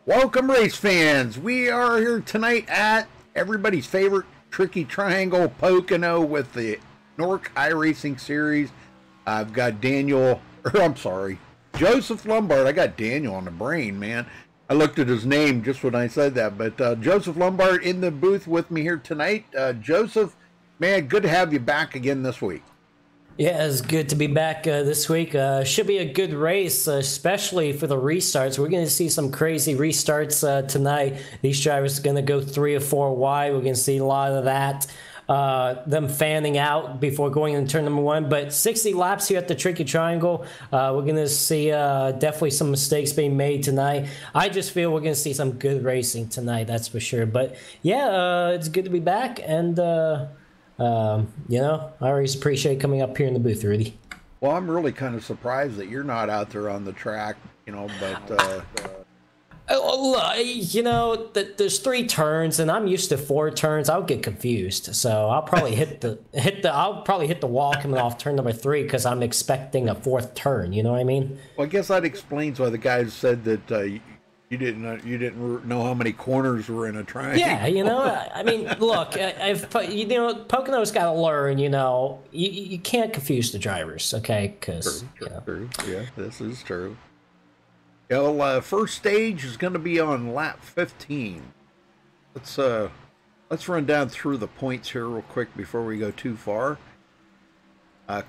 Welcome, race fans. We are here tonight at everybody's favorite Tricky Triangle Pocono with the Nork iRacing Series. I've got Joseph Lombard. I got Daniel on the brain, man. I looked at his name just when I said that, but Joseph Lombard in the booth with me here tonight. Joseph, man, good to have you back again this week. Yeah, it's good to be back this week. Should be a good race, especially for the restarts. We're going to see some crazy restarts tonight. These drivers are going to go 3 or 4 wide. We're going to see a lot of that. Them fanning out before going into turn number 1. But 60 laps here at the Tricky Triangle. We're going to see definitely some mistakes being made tonight. I just feel we're going to see some good racing tonight, that's for sure. But yeah, it's good to be back. And you know, I always appreciate coming up here in the booth, Rudy. Well, I'm really kind of surprised that you're not out there on the track, you know, but you know, there's 3 turns, and I'm used to 4 turns. I'll get confused, so I'll probably hit the wall coming off turn number 3 because I'm expecting a 4th turn. You know what I mean? Well, I guess that explains why the guys said that you didn't know how many corners were in a triangle. Yeah, you know, I mean, look, you know, Pocono's got to learn. You know, you can't confuse the drivers, okay? Because true. Yeah, this is true. Yeah, well, first stage is going to be on lap 15. Let's run down through the points here real quick before we go too far.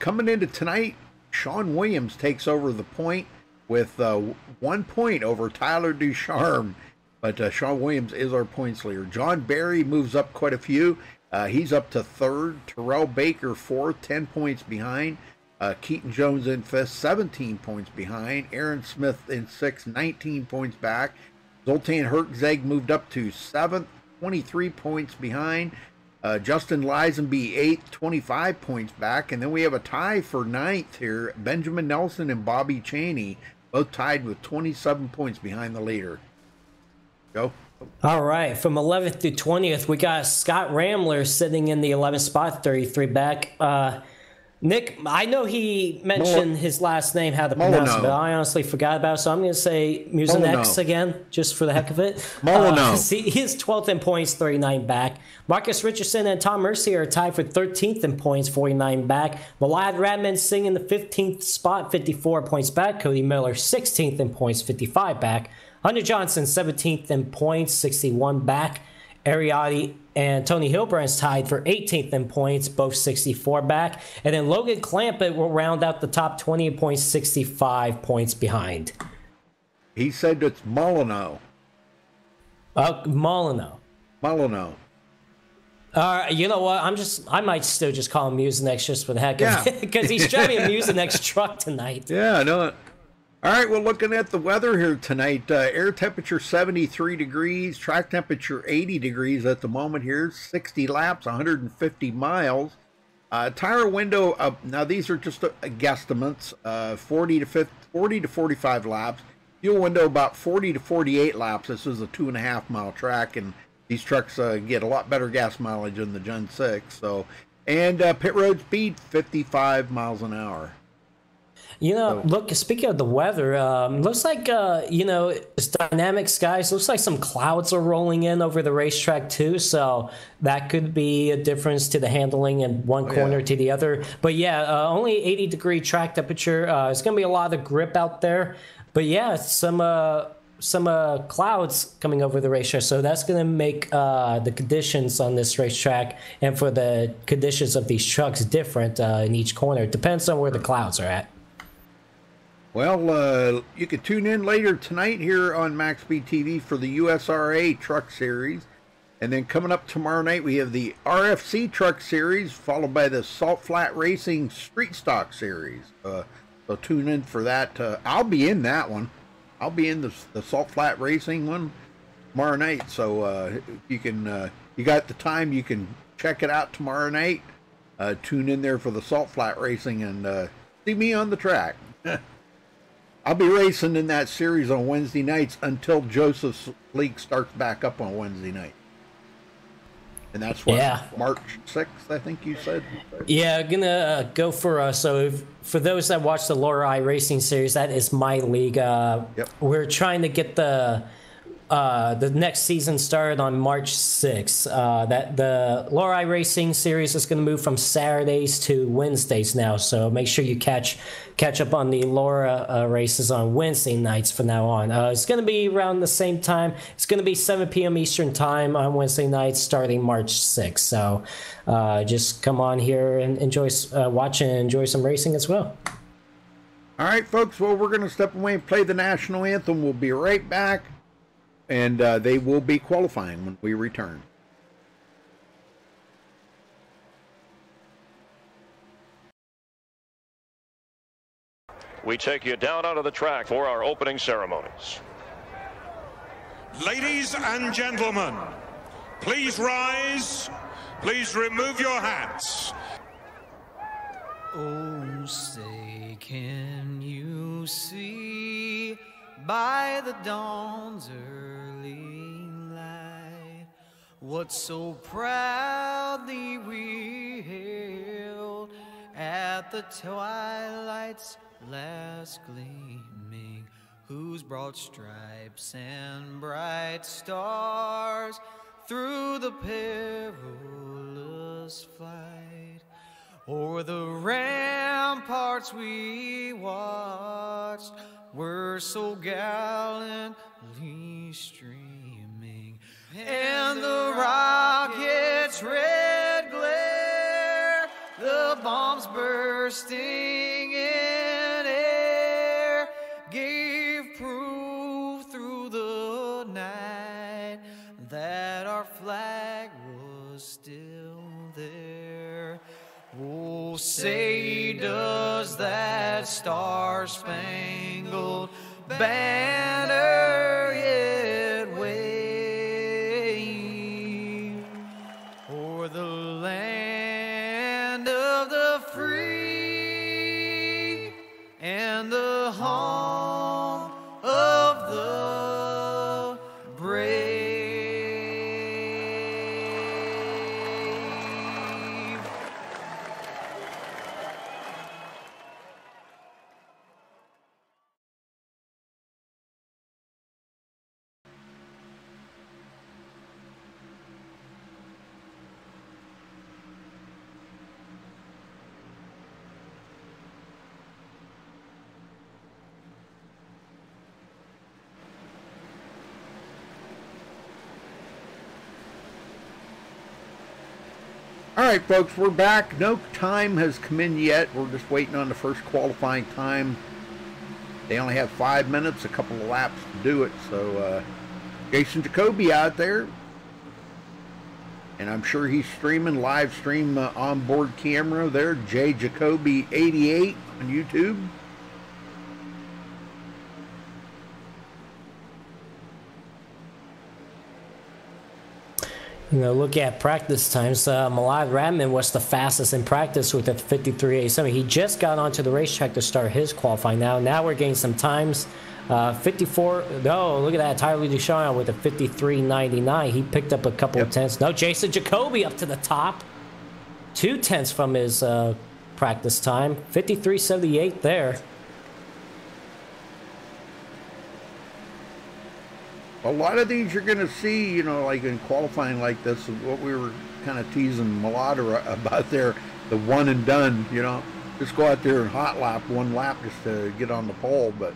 Coming into tonight, Sean Williams takes over the point with 1 point over Tyler Ducharme. But Sean Williams is our points leader. John Barry moves up quite a few. He's up to 3rd. Terrell Baker 4th, 10 points behind. Keaton Jones in 5th, 17 points behind. Aaron Smith in 6th, 19 points back. Zoltan Hertzeg moved up to 7th, 23 points behind. Justin Lisenby 8th, 25 points back. And then we have a tie for 9th here. Benjamin Nelson and Bobby Chaney, both tied with 27 points behind the leader. Go. All right, from 11th to 20th, we got Scott Ramler sitting in the 11th spot, 33 back. Nick, I know he mentioned his last name, how to pronounce it, but I honestly forgot about it, so I'm going to say Mucinex again, just for the heck of it. He is 12th in points, 39 back. Marcus Richardson and Tom Mercier are tied for 13th in points, 49 back. Malad Radman Singh in the 15th spot, 54 points back. Cody Miller, 16th in points, 55 back. Hunter Johnson, 17th in points, 61 back. Ariati and Tony Hilbrand's tied for 18th in points, both 64 back. And then Logan Clampett will round out the top 20 points, 65 points behind. He said it's Molyneux. Molyneux. You know what? I might still just call him Mucinex just for the heck of it, because he's driving a Mucinex truck tonight. Yeah, I know it. All right, we're looking at the weather here tonight. Air temperature 73 degrees, track temperature 80 degrees at the moment here, 60 laps, 150 miles. Tire window, now these are just guesstimates, 40 to 45 laps. Fuel window about 40 to 48 laps. This is a 2.5 mile track, and these trucks get a lot better gas mileage than the Gen 6. So, and pit road speed, 55 miles an hour. You know, look, speaking of the weather, looks like, you know, it's dynamic skies. Looks like some clouds are rolling in over the racetrack, too. So that could be a difference to the handling in one corner to the other. But, yeah, only 80-degree track temperature. It's going to be a lot of grip out there. But, yeah, some clouds coming over the racetrack. So that's going to make the conditions on this racetrack and for the conditions of these trucks different in each corner. It depends on where the clouds are at. Well, you can tune in later tonight here on MaxSpeedTV for the USRA Truck Series. And then coming up tomorrow night, we have the RFC Truck Series, followed by the Salt Flat Racing Street Stock Series. So tune in for that. I'll be in that one. I'll be in the Salt Flat Racing one tomorrow night. So you got the time, you can check it out tomorrow night. Tune in there for the Salt Flat Racing and see me on the track. I'll be racing in that series on Wednesday nights until Joseph's League starts back up on Wednesday night. And that's what, March 6th, I think you said? Yeah, gonna go for, for those that watch the Laura iRacing series, that is my league. We're trying to get the the next season started on March 6th. That the Lori Racing Series is going to move from Saturdays to Wednesdays now. So make sure you catch up on the Laura races on Wednesday nights from now on. It's going to be around the same time. It's going to be 7 p.m. Eastern time on Wednesday nights starting March 6th. So just come on here and watch and enjoy some racing as well. All right, folks. Well, we're going to step away and play the national anthem. We'll be right back. And they will be qualifying when we return. We take you down onto the track for our opening ceremonies. Ladies and gentlemen, please rise. Please remove your hats. Oh, say, can you see by the dawn's early light what so proudly we hailed at the twilight's last gleaming, whose broad stripes and bright stars through the perilous flight o'er the ramparts we watched were so gallantly streaming, and the rocket's red glare, the bombs bursting in air, gave proof through the night that our flag was still there. Oh, say does that star-spangled banner yet wave o'er the land of the free and the home of the brave? All right, folks, we're back. No time has come in yet. We're just waiting on the first qualifying time. They only have 5 minutes, a couple of laps to do it. So Jason Jacoby out there. And I'm sure he's streaming, live stream onboard camera there. J Jacoby 88 on YouTube. You know, look at practice times. Malad Radman was the fastest in practice with a 53.87. He just got onto the racetrack to start his qualifying now. Now we're getting some times. 54. No, look at that. Tyler Duchamp with a 53.99. He picked up a couple of tenths. No, Jason Jacoby up to the top. 2 tenths from his practice time. 53.78 there. A lot of these you're going to see, you know, like in qualifying like this, what we were kind of teasing Mulata about there, the one and done, you know, just go out there and hot lap one lap just to get on the pole. But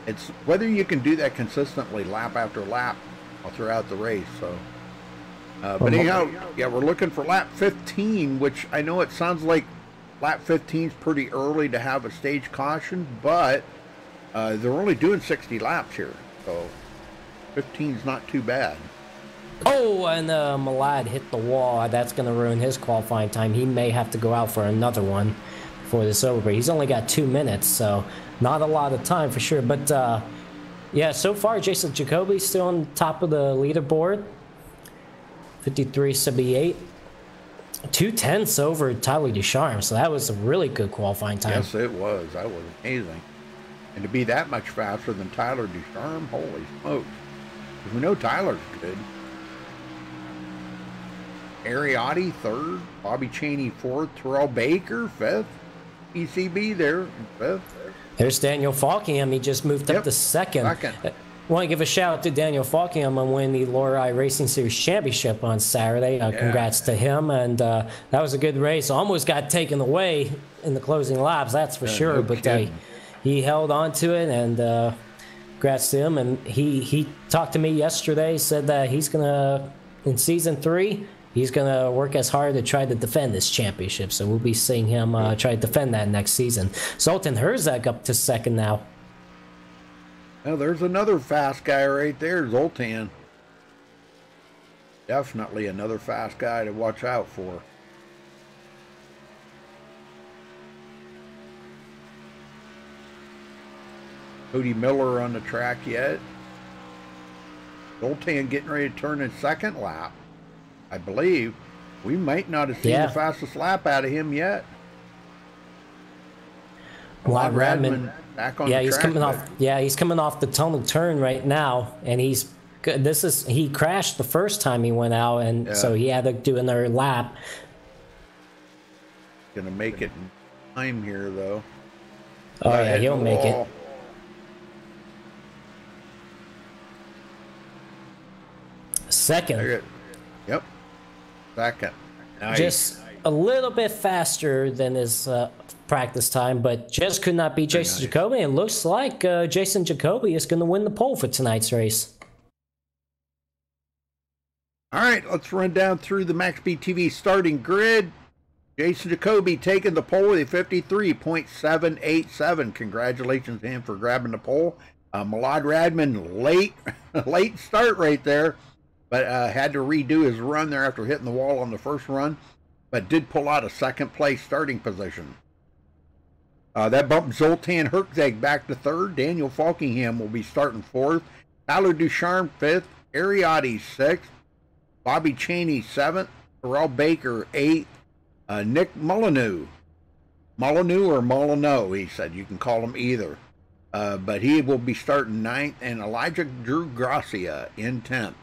it's whether you can do that consistently lap after lap throughout the race. So, but anyhow, yeah, we're looking for lap 15, which I know it sounds like lap 15 is pretty early to have a stage caution, but they're only doing 60 laps here, so 15 is not too bad. Oh, and Malad hit the wall. That's going to ruin his qualifying time. He may have to go out for another one before this is over. But he's only got 2 minutes, so not a lot of time for sure. But, yeah, so far, Jason Jacoby still on top of the leaderboard. 53.78. 2 tenths over Tyler Duchamp, so that was a really good qualifying time. Yes, it was. That was amazing. And to be that much faster than Tyler Duchamp, holy smokes. We know Tyler's good. Ariotti, 3rd. Bobby Chaney, 4th. Terrell Baker, 5th. ECB there, 5th. There's Daniel Falkingham. He just moved up to 2nd. Want to give a shout out to Daniel Falkingham on winning the Lorelei Racing Series Championship on Saturday. Congrats to him, and that was a good race. Almost got taken away in the closing laps, that's for sure. No but he held on to it, and congrats to him. And he talked to me yesterday, said that he's gonna, in season 3, he's gonna work as hard to try to defend this championship. So we'll be seeing him try to defend that next season. Zoltan Herzog up to second now. Now, there's another fast guy right there, Zoltan. Definitely another fast guy to watch out for. Cody Miller on the track yet. Zoltan getting ready to turn his second lap, I believe. We might not have seen the fastest lap out of him yet. Vlad Radman back on the track, he's coming off. Yeah, he's coming off the tunnel turn right now, and he's good. He crashed the first time he went out, and so he had to do another lap. Gonna make it in time here, though. Oh yeah, he'll make it. Second. Yep. Second. Nice. Just a little bit faster than his practice time, but just could not beat Jason Jacoby. And looks like Jason Jacoby is going to win the pole for tonight's race. All right, let's run down through the MaxSpeedTV starting grid. Jason Jacoby taking the pole with a 53.787. Congratulations to him for grabbing the pole. Vlad Radman, late start right there, but had to redo his run there after hitting the wall on the first run, but did pull out a second place starting position. That bumped Zoltan Herzog back to third. Daniel Falkingham will be starting fourth. Tyler Ducharme fifth. Ariotti sixth. Bobby Chaney seventh. Terrell Baker eighth. Nick Molyneux. Molyneux or Molyneux, he said. You can call him either. But he will be starting ninth. And Elijah Drew Gracia in 10th.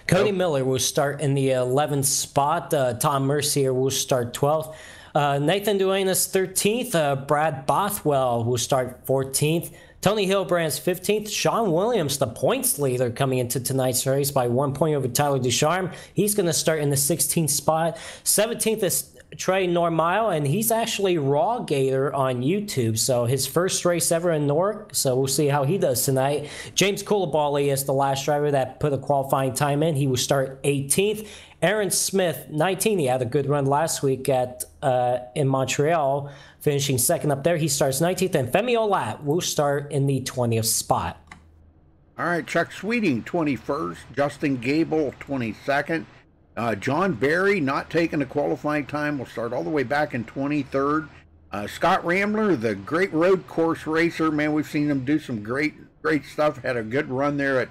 Cody Miller will start in the 11th spot. Tom Mercier will start 12th. Nathan Duenas 13th. Brad Bothwell will start 14th. Tony Hillbrand's 15th. Sean Williams, the points leader, coming into tonight's race by 1 point over Tyler Ducharme. He's going to start in the 16th spot. 17th is Trey Normile, and he's actually Raw Gator on YouTube. So his first race ever in Newark. So we'll see how he does tonight. James Coulibaly is the last driver that put a qualifying time in. He will start 18th. Aaron Smith, 19th. He had a good run last week in Montreal, finishing second up there. He starts 19th. And Femi Olat will start in the 20th spot. All right, Chuck Sweeting, 21st. Justin Gable, 22nd. John Barry, not taking a qualifying time, will start all the way back in 23rd. Scott Rambler, the great road course racer, man, we've seen him do some great stuff. Had a good run there at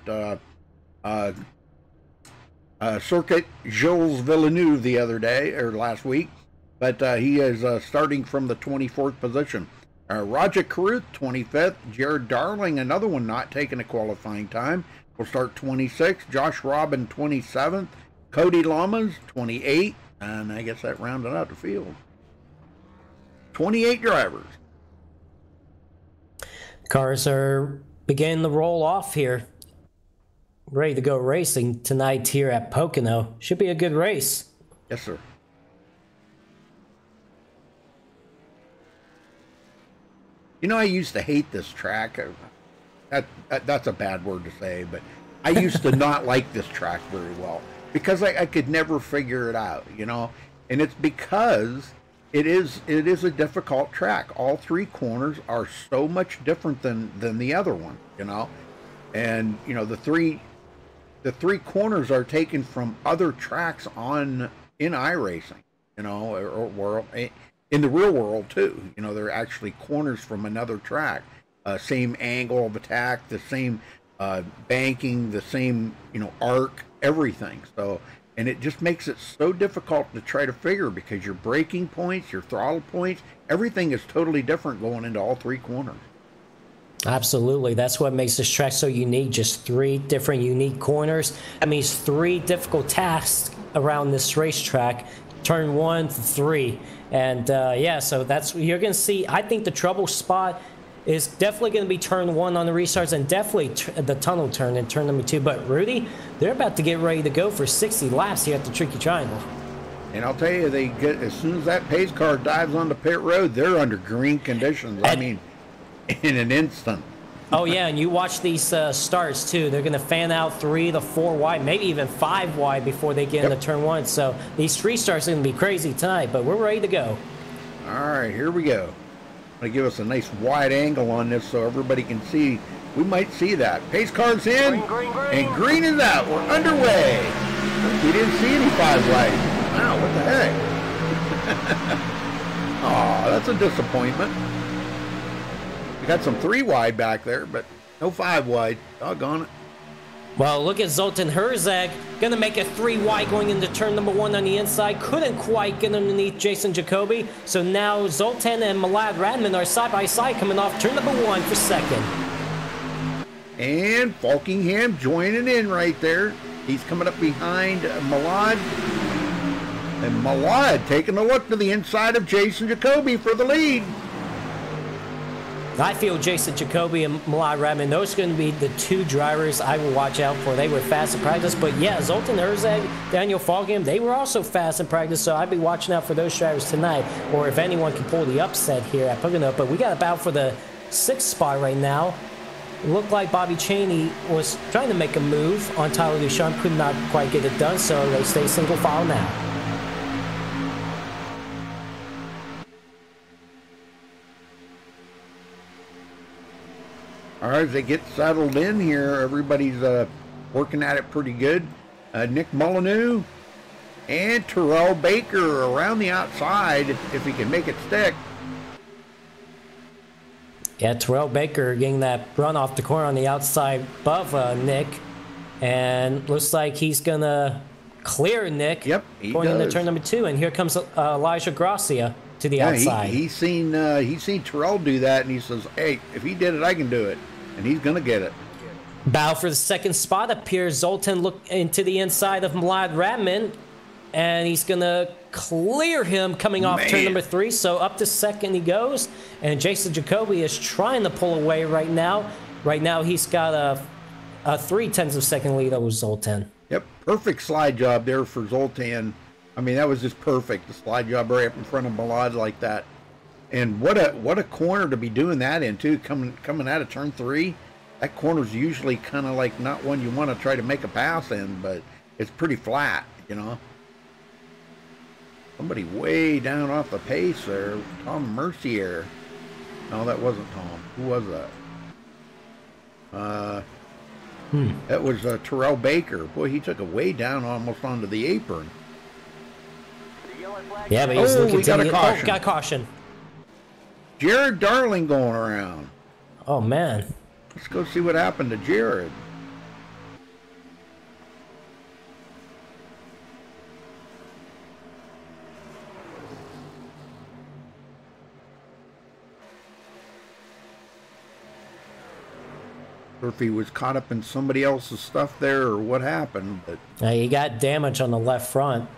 Circuit Jules Villeneuve the other day, or last week. But he is starting from the 24th position. Roger Caruth, 25th. Jared Darling, another one not taking a qualifying time, will start 26th. Josh Robin, 27th. Cody Lamas, 28th. And I guess that rounded out the field. 28 drivers. Cars are beginning to roll off here. Ready to go racing tonight here at Pocono. Should be a good race. Yes, sir. You know, I used to hate this track. That's a bad word to say, but I used to not like this track very well because I could never figure it out, you know. And it's because it is a difficult track. All three corners are so much different than the other one, you know. And you know, the three corners are taken from other tracks in iRacing, you know, or in the real world too. You know, they're actually corners from another track. Same angle of attack, the same banking, the same, you know, arc, everything. So, and it just makes it so difficult to try to figure because your braking points, your throttle points, everything is totally different going into all three corners. Absolutely. That's what makes this track so unique. Just three different unique corners. That means three difficult tasks around this racetrack, turn 1 to 3. And yeah, so that's, you're going to see, I think the trouble spot is definitely going to be turn 1 on the restarts, and definitely the tunnel turn in turn number 2. But Rudy, they're about to get ready to go for 60 laps here at the Tricky Triangle. And I'll tell you, they get, as soon as that pace car dives on the pit road, they're under green conditions. I mean, in an instant. Oh, yeah, and you watch these starts, too. They're going to fan out 3 to 4 wide, maybe even 5 wide before they get into turn 1. So these restarts are going to be crazy tonight, but we're ready to go. All right, here we go. I'm going to give us a nice wide angle on this so everybody can see. We might see that. Pace car's in, and green is out. We're underway. We didn't see any 5 wide. Wow, what the heck? Oh, that's a disappointment. Got some 3 wide back there, but no 5 wide. Doggone it. Well, look at Zoltan Herzog. Going to make a 3 wide going into turn number 1 on the inside. Couldn't quite get underneath Jason Jacoby. So now Zoltan and Malad Radman are side by side coming off turn number 1 for second. And Falkingham joining in right there. He's coming up behind Malad. And Malad taking a look to the inside of Jason Jacoby for the lead. I feel Jason Jacoby and Malad Radman, those are going to be the 2 drivers I will watch out for. They were fast in practice, but yeah, Zoltan Herzog, Daniel Falkham, they were also fast in practice, so I'd be watching out for those drivers tonight, or if anyone can pull the upset here at Pocono. But we got a battle for the 6th spot right now. It looked like Bobby Chaney was trying to make a move on Tyler Duchamp, could not quite get it done, so they stay single file now. All right, as they get settled in here, everybody's working at it pretty good. Nick Molyneux and Terrell Baker around the outside, if he can make it stick. Yeah, Terrell Baker getting that run off the corner on the outside above Nick. And looks like he's going to clear Nick. Yep, he going does. into turn number 2. And here comes Elijah Gracia to the outside. He's seen Terrell do that, and he says, hey, if he did it, I can do it. And he's going to get it. Battle for the 2nd spot appears. Zoltan look into the inside of Malad Radman, and he's going to clear him coming off turn number 3. So up to 2nd he goes, and Jason Jacoby is trying to pull away right now. Right now he's got a 0.3 of second lead over Zoltan. Yep, perfect slide job there for Zoltan. I mean, that was just perfect. The slide job right up in front of Malad like that. And what a corner to be doing that in, too, coming out of turn 3. That corner's usually kind of like not one you want to try to make a pass in, but it's pretty flat, you know. Somebody way down off the pace there. Tom Mercier. No, that wasn't Tom. Who was that? That was Terrell Baker. Boy, he took it way down almost onto the apron. Yeah, but he's looking got a caution. Oh, got a caution. Jared Darling going around. Oh, man. Let's go see what happened to Jared. Or if he was caught up in somebody else's stuff there or what happened. But He got damage on the left front.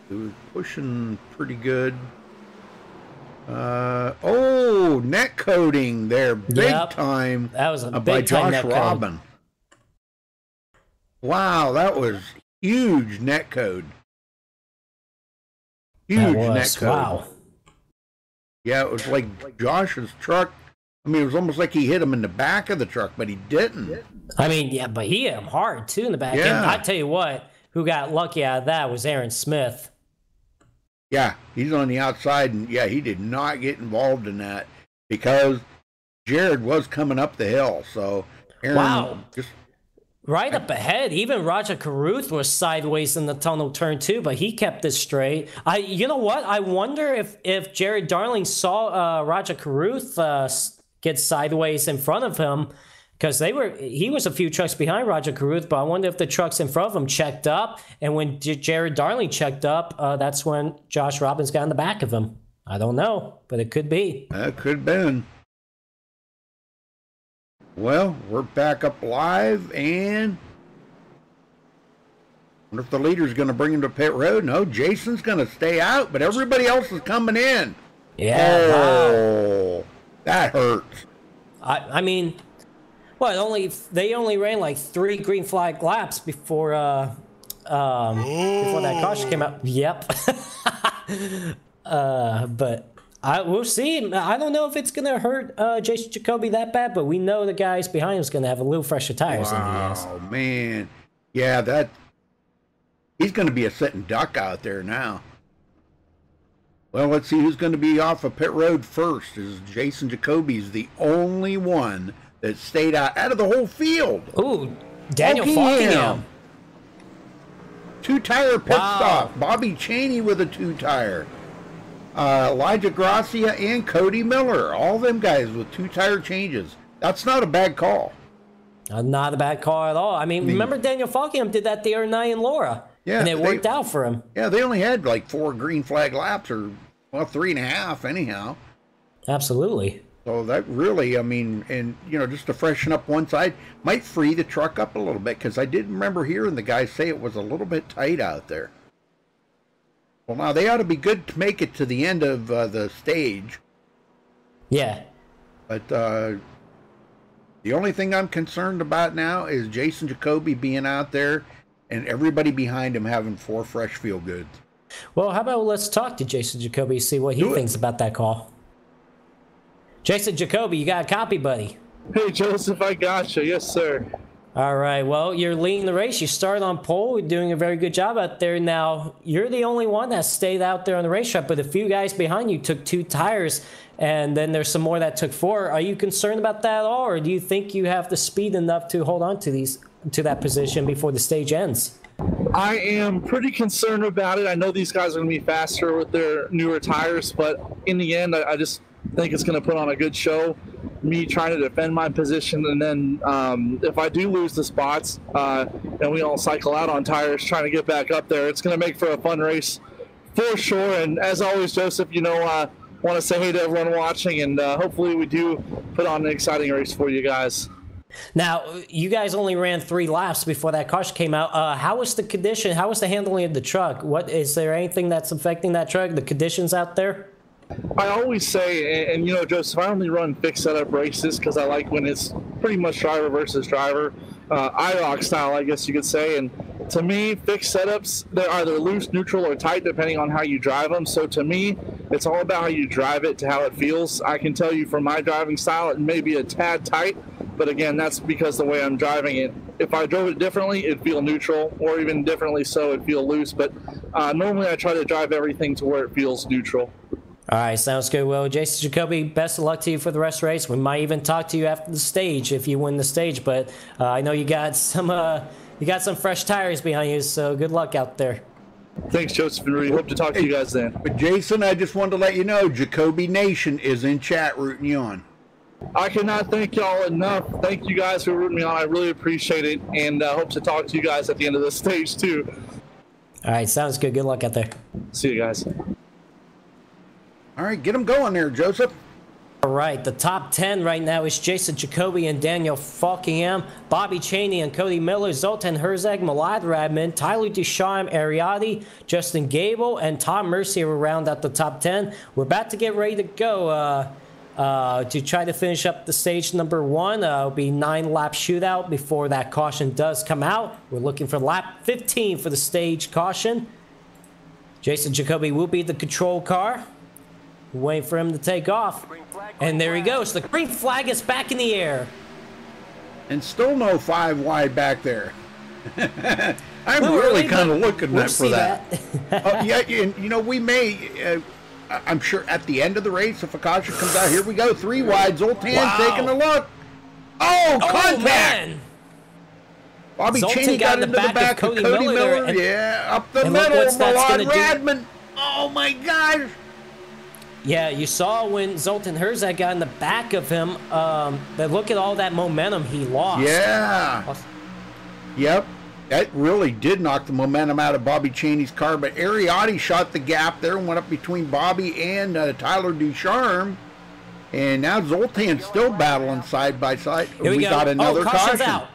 he was pushing pretty good. Oh, net coding there, big time. That was a by big time Josh net Robin. Wow, that was huge net code. Huge net code. Wow. Yeah, it was like Josh's truck. I mean, it was almost like he hit him in the back of the truck, but he didn't. I mean, yeah, but he hit him hard too in the back. Yeah. And I tell you what, who got lucky out of that was Aaron Smith. Yeah, he's on the outside, and yeah, he did not get involved in that because Jared was coming up the hill. So Aaron just right up ahead. Even Raja Karuth was sideways in the tunnel turn too, but he kept it straight. You know what? I wonder if Jared Darling saw Raja Karuth get sideways in front of him, because he was a few trucks behind Raja Karuth, but I wonder if the trucks in front of him checked up, and when Jared Darling checked up, that's when Josh Robbins got in the back of him. I don't know, but it could be. That could have been. Well, we're back up live, and Wonder if the leader's going to bring him to pit road. No, Jason's going to stay out, but everybody else is coming in. Yeah, oh, wow. That hurts. I mean, well, they only ran like 3 green flag laps before that caution came out. Yep. But we'll see. I don't know if it's going to hurt Jason Jacoby that bad, but we know the guys behind him is going to have a little fresher tires than he is. Oh, man. Yeah, he's going to be a sitting duck out there now. Well, let's see who's going to be off of pit road first. Is Jason Jacoby's the only one that stayed out of the whole field. Ooh, Daniel Falkingham. 2-tire pit stop. Bobby Chaney with a 2-tire. Elijah Gracia and Cody Miller. All them guys with 2-tire changes. That's not a bad call. Not a bad call at all. I mean, remember Daniel Falkingham did that the other night in Laura. Yeah, and it worked out for him. Yeah, they only had like 4 green flag laps, or 3.5 anyhow. Absolutely. So that really, I mean, and just to freshen up one side might free the truck up a little bit, because I did remember hearing the guys say it was a little bit tight out there. Well, now they ought to be good to make it to the end of the stage. Yeah. But the only thing I'm concerned about now is Jason Jacoby being out there and everybody behind him having 4 fresh feel goods. Well, how about let's talk to Jason Jacoby, see what he thinks about that call. Jason Jacoby, you got a copy, buddy? Hey, Joseph, I gotcha. Yes, sir. All right. Well, you're leading the race. You started on pole. You're doing a very good job out there. Now, you're the only one that stayed out there on the racetrack, but a few guys behind you took 2 tires, and then there's some more that took 4. Are you concerned about that at all, or do you think you have the speed enough to hold on to that position before the stage ends? I am pretty concerned about it. I know these guys are going to be faster with their newer tires, but in the end, I just think it's going to put on a good show. Me trying to defend my position, and then if I do lose the spots and we all cycle out on tires trying to get back up there, it's going to make for a fun race for sure. And as always, Joseph, want to say hey to everyone watching, and hopefully we do put on an exciting race for you guys. Now, you guys only ran 3 laps before that caution came out. How was the condition? How was the handling of the truck? Is there anything that's affecting that truck, the conditions out there? I always say, and Joseph, I only run fixed setup races because I like when it's pretty much driver versus driver, IROC style, I guess you could say. And to me, fixed setups, they're either loose, neutral, or tight, depending on how you drive them. So to me, it's all about how you drive it to how it feels. I can tell you from my driving style, it may be a tad tight, but again, that's because the way I'm driving it. If I drove it differently, it'd feel neutral, or even differently so, it'd feel loose. But normally I try to drive everything to where it feels neutral. All right, sounds good. Well, Jason Jacoby, best of luck to you for the rest of the race. We might even talk to you after the stage if you win the stage, but I know you got some fresh tires behind you, so good luck out there. Thanks, Joseph and Rudy. Hope to talk to you guys then. But Jason, I just wanted to let you know, Jacoby Nation is in chat rooting you on. I cannot thank y'all enough. Thank you guys for rooting me on. I really appreciate it, and hope to talk to you guys at the end of the stage too. All right, sounds good. Good luck out there. See you guys. All right, get them going there, Joseph. All right, the top 10 right now is Jason Jacoby and Daniel Falkingham, Bobby Chaney and Cody Miller, Zoltan Herzog, Malad Radman, Tyler Ducharme, Ariadne, Justin Gable, and Tom Mercier will round out the top 10. We're about to get ready to go to try to finish up the stage number 1. It'll be 9-lap shootout before that caution does come out. We're looking for lap 15 for the stage caution. Jason Jacoby will be the control car. Waiting for him to take off. And there he goes. The green flag is back in the air. And still no 5 wide back there. I'm really kind of looking for that. Yeah, and, we may, I'm sure at the end of the race, if a caution comes out, here we go, 3 wide. Zoltan taking a look. Oh, contact. Man. Bobby Chaney got into the back of Cody Miller. Yeah, up the middle. Malad Radman. Oh, my gosh. Yeah, you saw when Zoltan Herzog got in the back of him, but look at all that momentum he lost. Yeah. Yep. That really did knock the momentum out of Bobby Chaney's car, but Ariadne shot the gap there and went up between Bobby and Tyler Ducharme. And now Zoltan's still battling side by side. Here we go. Got another caution. Out.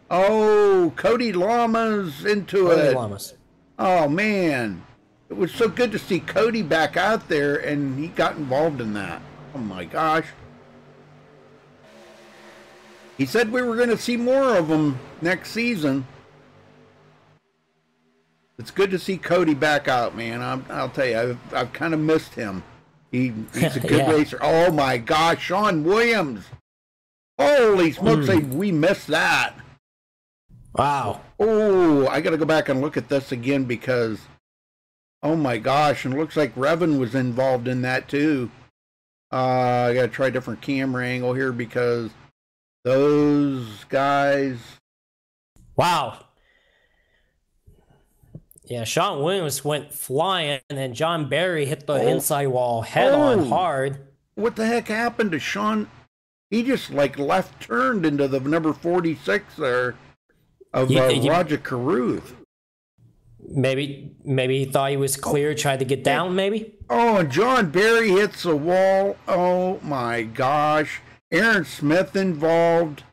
Oh, Cody Lamas into Cody it. Lamas. Oh, man. It was so good to see Cody back out there, and he got involved in that. Oh, my gosh. He said we were going to see more of him next season. It's good to see Cody back out, man. I'll tell you, I've kind of missed him. He's a good racer. Oh, my gosh, Sean Williams. Holy smokes, we missed that. Wow. Oh, I got to go back and look at this again because, oh, my gosh, and it looks like Revan was involved in that, too. I got to try a different camera angle here because those guys. Wow. Yeah, Sean Williams went flying, and then John Barry hit the inside wall head-on hard. What the heck happened to Sean? He just, like, left-turned into the number 46 there of Roger Carruth. Maybe he thought he was clear, tried to get down, maybe? Oh, and John Barry hits the wall. Oh, my gosh. Aaron Smith involved.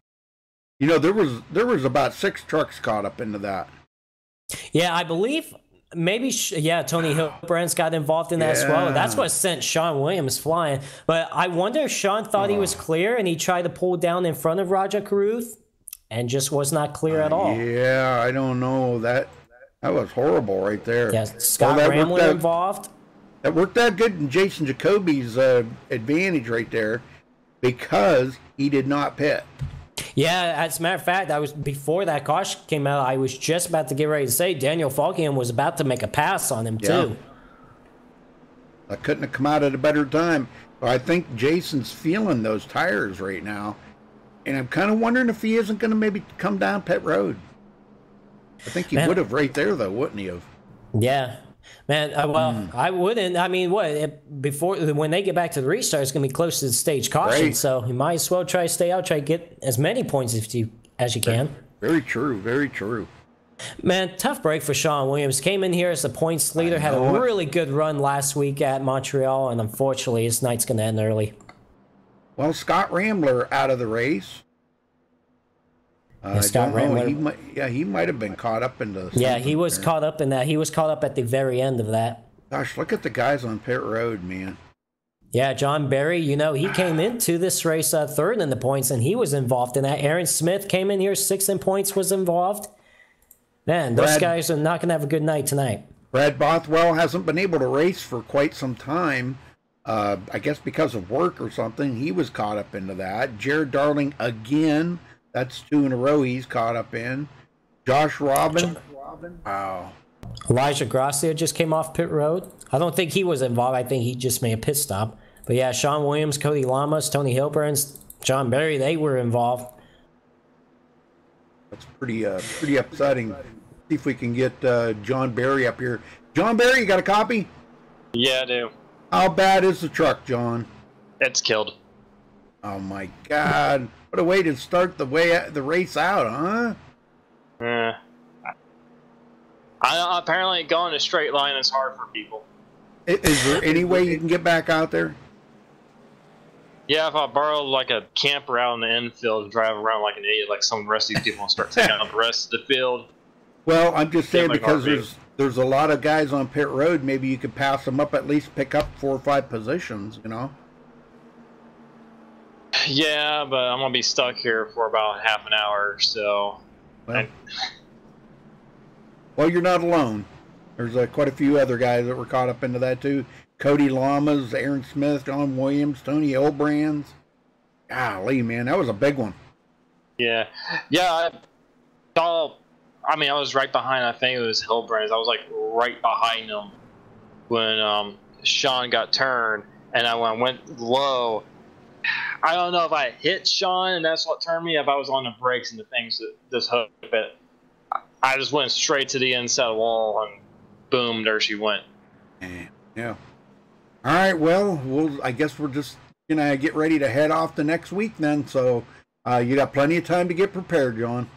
You know, there was about 6 trucks caught up into that. Yeah, I believe maybe, Tony Hilbrand's got involved in that as well. That's what sent Sean Williams flying. But I wonder if Sean thought he was clear and he tried to pull down in front of Roger Carruth and just was not clear at all. Yeah, I don't know. That was horrible right there. Yeah, Scott Ramler involved. That worked out good in Jason Jacoby's advantage right there because he did not pit. Yeah, as a matter of fact, before that caution came out, I was just about to get ready to say Daniel Falkingham was about to make a pass on him, too. I couldn't have come out at a better time. But I think Jason's feeling those tires right now. And I'm kind of wondering if he isn't going to maybe come down pit road. I think he would have right there, though, wouldn't he have? Yeah. Man, I wouldn't. I mean, when they get back to the restart, it's going to be close to the stage caution, right. So you might as well try to stay out, try to get as many points as you can. Very true, very true. Man, tough break for Sean Williams. Came in here as the points leader, had a really good run last week at Montreal, and unfortunately, his night's going to end early. Well, Scott Rambler out of the race. Scott Rambler. He might have been caught up in the. Yeah, he was caught up in that. He was caught up at the very end of that. Gosh, look at the guys on pit road, man. Yeah, John Barry, he came into this race third in the points, and he was involved in that. Aaron Smith came in here 6th in points, was involved. Man, those guys are not going to have a good night tonight. Brad Bothwell hasn't been able to race for quite some time. I guess because of work or something. He was caught up into that. Jared Darling again. That's 2 in a row he's caught up in. Josh Robin. Wow. Elijah Gracia just came off pit road. I don't think he was involved. I think he just made a pit stop. But yeah, Sean Williams, Cody Lamas, Tony Hilburn, John Barry, they were involved. That's pretty upsetting. See if we can get John Barry up here. John Barry, you got a copy? Yeah, I do. How bad is the truck, John? It's killed. Oh my God. What a way to start the race out, huh? Yeah. Apparently going a straight line is hard for people. Is there any way you can get back out there? Yeah, if I borrow like a camper out in the infield and drive around like an idiot like some of the rest of these people and start taking out the rest of the field. Well, I'm just saying because there's a lot of guys on pit road, maybe you could pass them up, at least pick up 4 or 5 positions, Yeah, but I'm going to be stuck here for about half an hour, so... Well, you're not alone. There's quite a few other guys that were caught up into that, too. Cody Lamas, Aaron Smith, John Williams, Tony Hilbrands. Golly, man, that was a big one. Yeah. Yeah, I was right behind, I think it was Hilbrands. I was, like, right behind him when Sean got turned, and when I went low... I don't know if I hit Sean and that's what turned me, if I was on the brakes and the things that this hook, but I just went straight to the inside wall and boom, there she went. Yeah. All right, well, I guess we're just going to get ready to head off the next week then, so you got plenty of time to get prepared, John.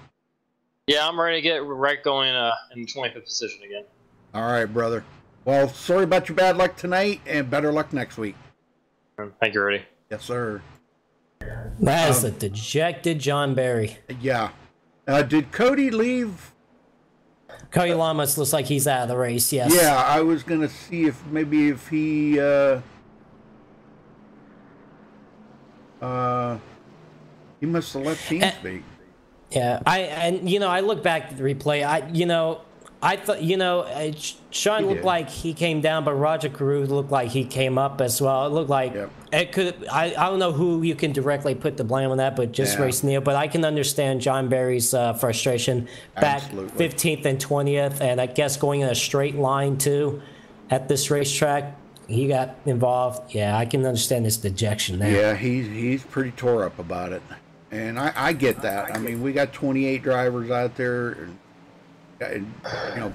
Yeah, I'm ready to get right going in the 25th position again. All right, brother. Well, sorry about your bad luck tonight and better luck next week. Thank you, Rudy. Yes, sir. That is a dejected John Barry. Yeah. Did Cody leave? Cody Lamas looks like he's out of the race, yes. Yeah, I was going to see if maybe if he must have left TeamSpeak. Yeah, I look back at the replay. I thought, Sean looked like he came down, but Roger Carew looked like he came up as well. It looked like it could. I don't know who you can directly put the blame on that, but just Race Neal. But I can understand John Barry's frustration back 15th and 20th, and I guess going in a straight line too at this racetrack. He got involved. Yeah, I can understand his dejection there. Yeah, he's pretty tore up about it, and I get that. I mean, we got 28 drivers out there. And,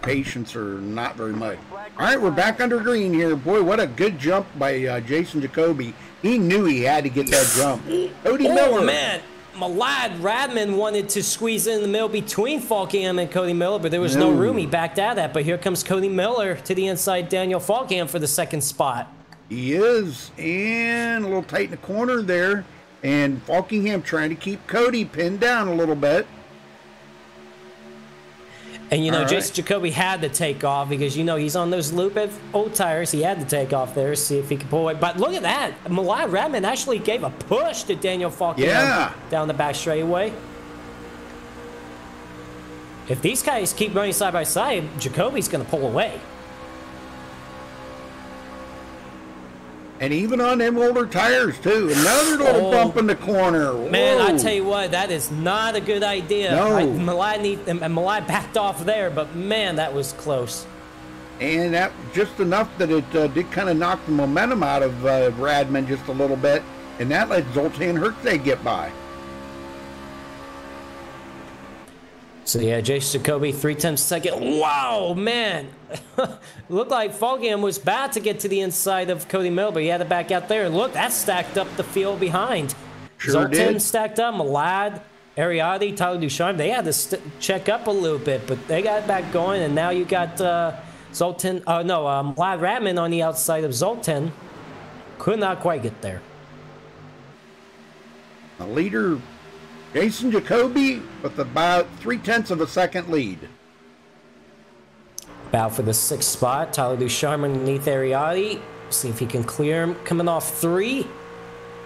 patience are not very much. All right, we're back under green here. Boy, what a good jump by Jason Jacoby. He knew he had to get that jump. Cody Miller. Oh, man. Malad Radman wanted to squeeze in the middle between Falkingham and Cody Miller, but there was no room. He backed out of that. But here comes Cody Miller to the inside Daniel Falkingham for the second spot. He is. And a little tight in the corner there. And Falkingham trying to keep Cody pinned down a little bit. And, Jason Jacoby had to take off because, he's on those loop old tires. He had to take off there, see if he could pull it. But look at that. Malai Radman actually gave a push to Daniel Falkingham down the back straightaway. If these guys keep running side by side, Jacoby's going to pull away. And even on them older tires, too. Another little bump in the corner. Whoa. Man, I tell you what, that is not a good idea. No. Malai backed off there, but, man, that was close. And that just enough that it did kind of knock the momentum out of Radman just a little bit. And that let Zoltan Hertzeg get by. So, yeah, Jason Jacoby, 3/10 second. Wow, man. Looked like Falkingham was bad to get to the inside of Cody Miller, but he had to back out there. And look, that stacked up the field behind. Sure Zoltan did. stacked up. Malad, Ariadne, Tyler Ducharme, they had to check up a little bit, but they got back going. And now you got Malad Radman on the outside of Zoltan. Could not quite get there. The leader, Jason Jacoby, with about 3/10 of a second lead. Bow for the 6th spot. Tyler Ducharme underneath Ariadne. See if he can clear him. Coming off 3.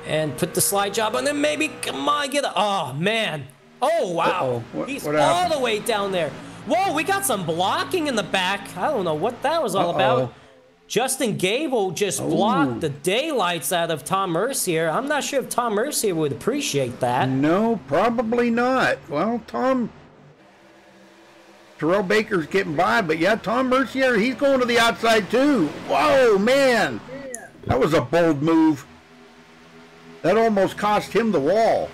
And put the slide job on him. Maybe. Come on, get it. Oh, man. Oh, wow. He's all the way down there. Whoa, we got some blocking in the back. I don't know what that was all about. Justin Gable just blocked the daylights out of Tom Mercier. I'm not sure if Tom Mercier would appreciate that. No, probably not. Well, Terrell Baker's getting by, but yeah, Tom Mercier, he's going to the outside too. Whoa, man. That was a bold move. That almost cost him the wall.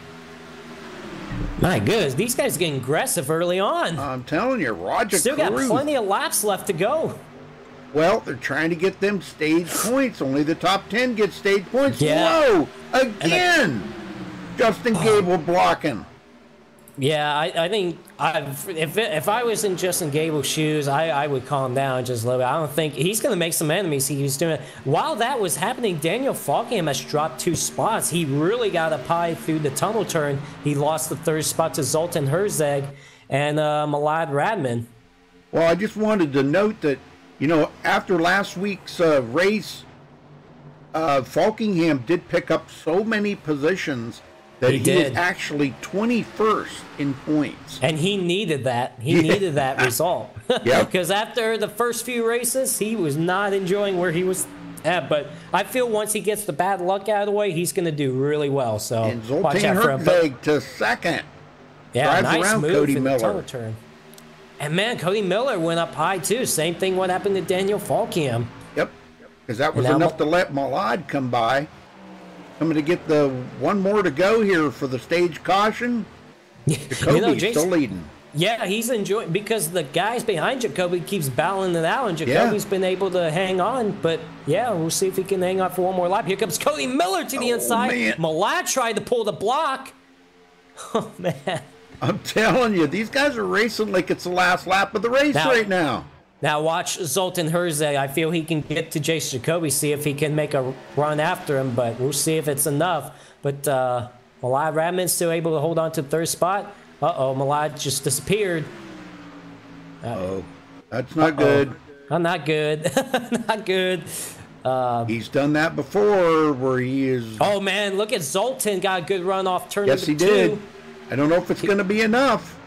My goodness, these guys are getting aggressive early on. I'm telling you, Roger Still got plenty of laps left to go. Well, they're trying to get them stage points. Only the top 10 get stage points. Yeah. Whoa! Again! Justin Gable blocking. Yeah, I think if I was in Justin Gable's shoes, I would calm down just a little bit. I don't think he's going to make some enemies. He was doing it. While that was happening, Daniel Falkingham has dropped 2 spots. He really got a pie through the tunnel turn. He lost the 3rd spot to Zoltan Herzeg and Malad Radman. Well, I just wanted to note that, after last week's race, Falkingham did pick up so many positions that he was actually 21st in points. And he needed that. He needed that result. Because after the first few races, he was not enjoying where he was at. But I feel once he gets the bad luck out of the way, he's going to do really well. So and Zoltan Herzeg to second. Yeah, drives nice around move Cody in Miller. the tunnel turn. And, man, Cody Miller went up high, too. Same thing what happened to Daniel Falkingham. Yep, because that was enough to let Malad come by. Coming to get the one more to go here for the stage caution. Jacoby's still leading. Yeah, he's enjoying because the guys behind Jacoby keeps battling it out, and Jacoby's been able to hang on. But, yeah, we'll see if he can hang on for one more lap. Here comes Cody Miller to the inside. Man. Malad tried to pull the block. Oh, man. I'm telling you, these guys are racing like it's the last lap of the race right now. Now watch Zoltan Herzeg. I feel he can get to Jason Jacoby, see if he can make a run after him, but we'll see if it's enough. But Malai Radman's still able to hold on to 3rd spot. Uh-oh, Malad just disappeared. Uh-oh. That's not good. Not good. Not good. He's done that before where he is... Oh, man, look at Zoltan. Got a good run off turn yes, number 2. Yes, he did. I don't know if it's going to be enough.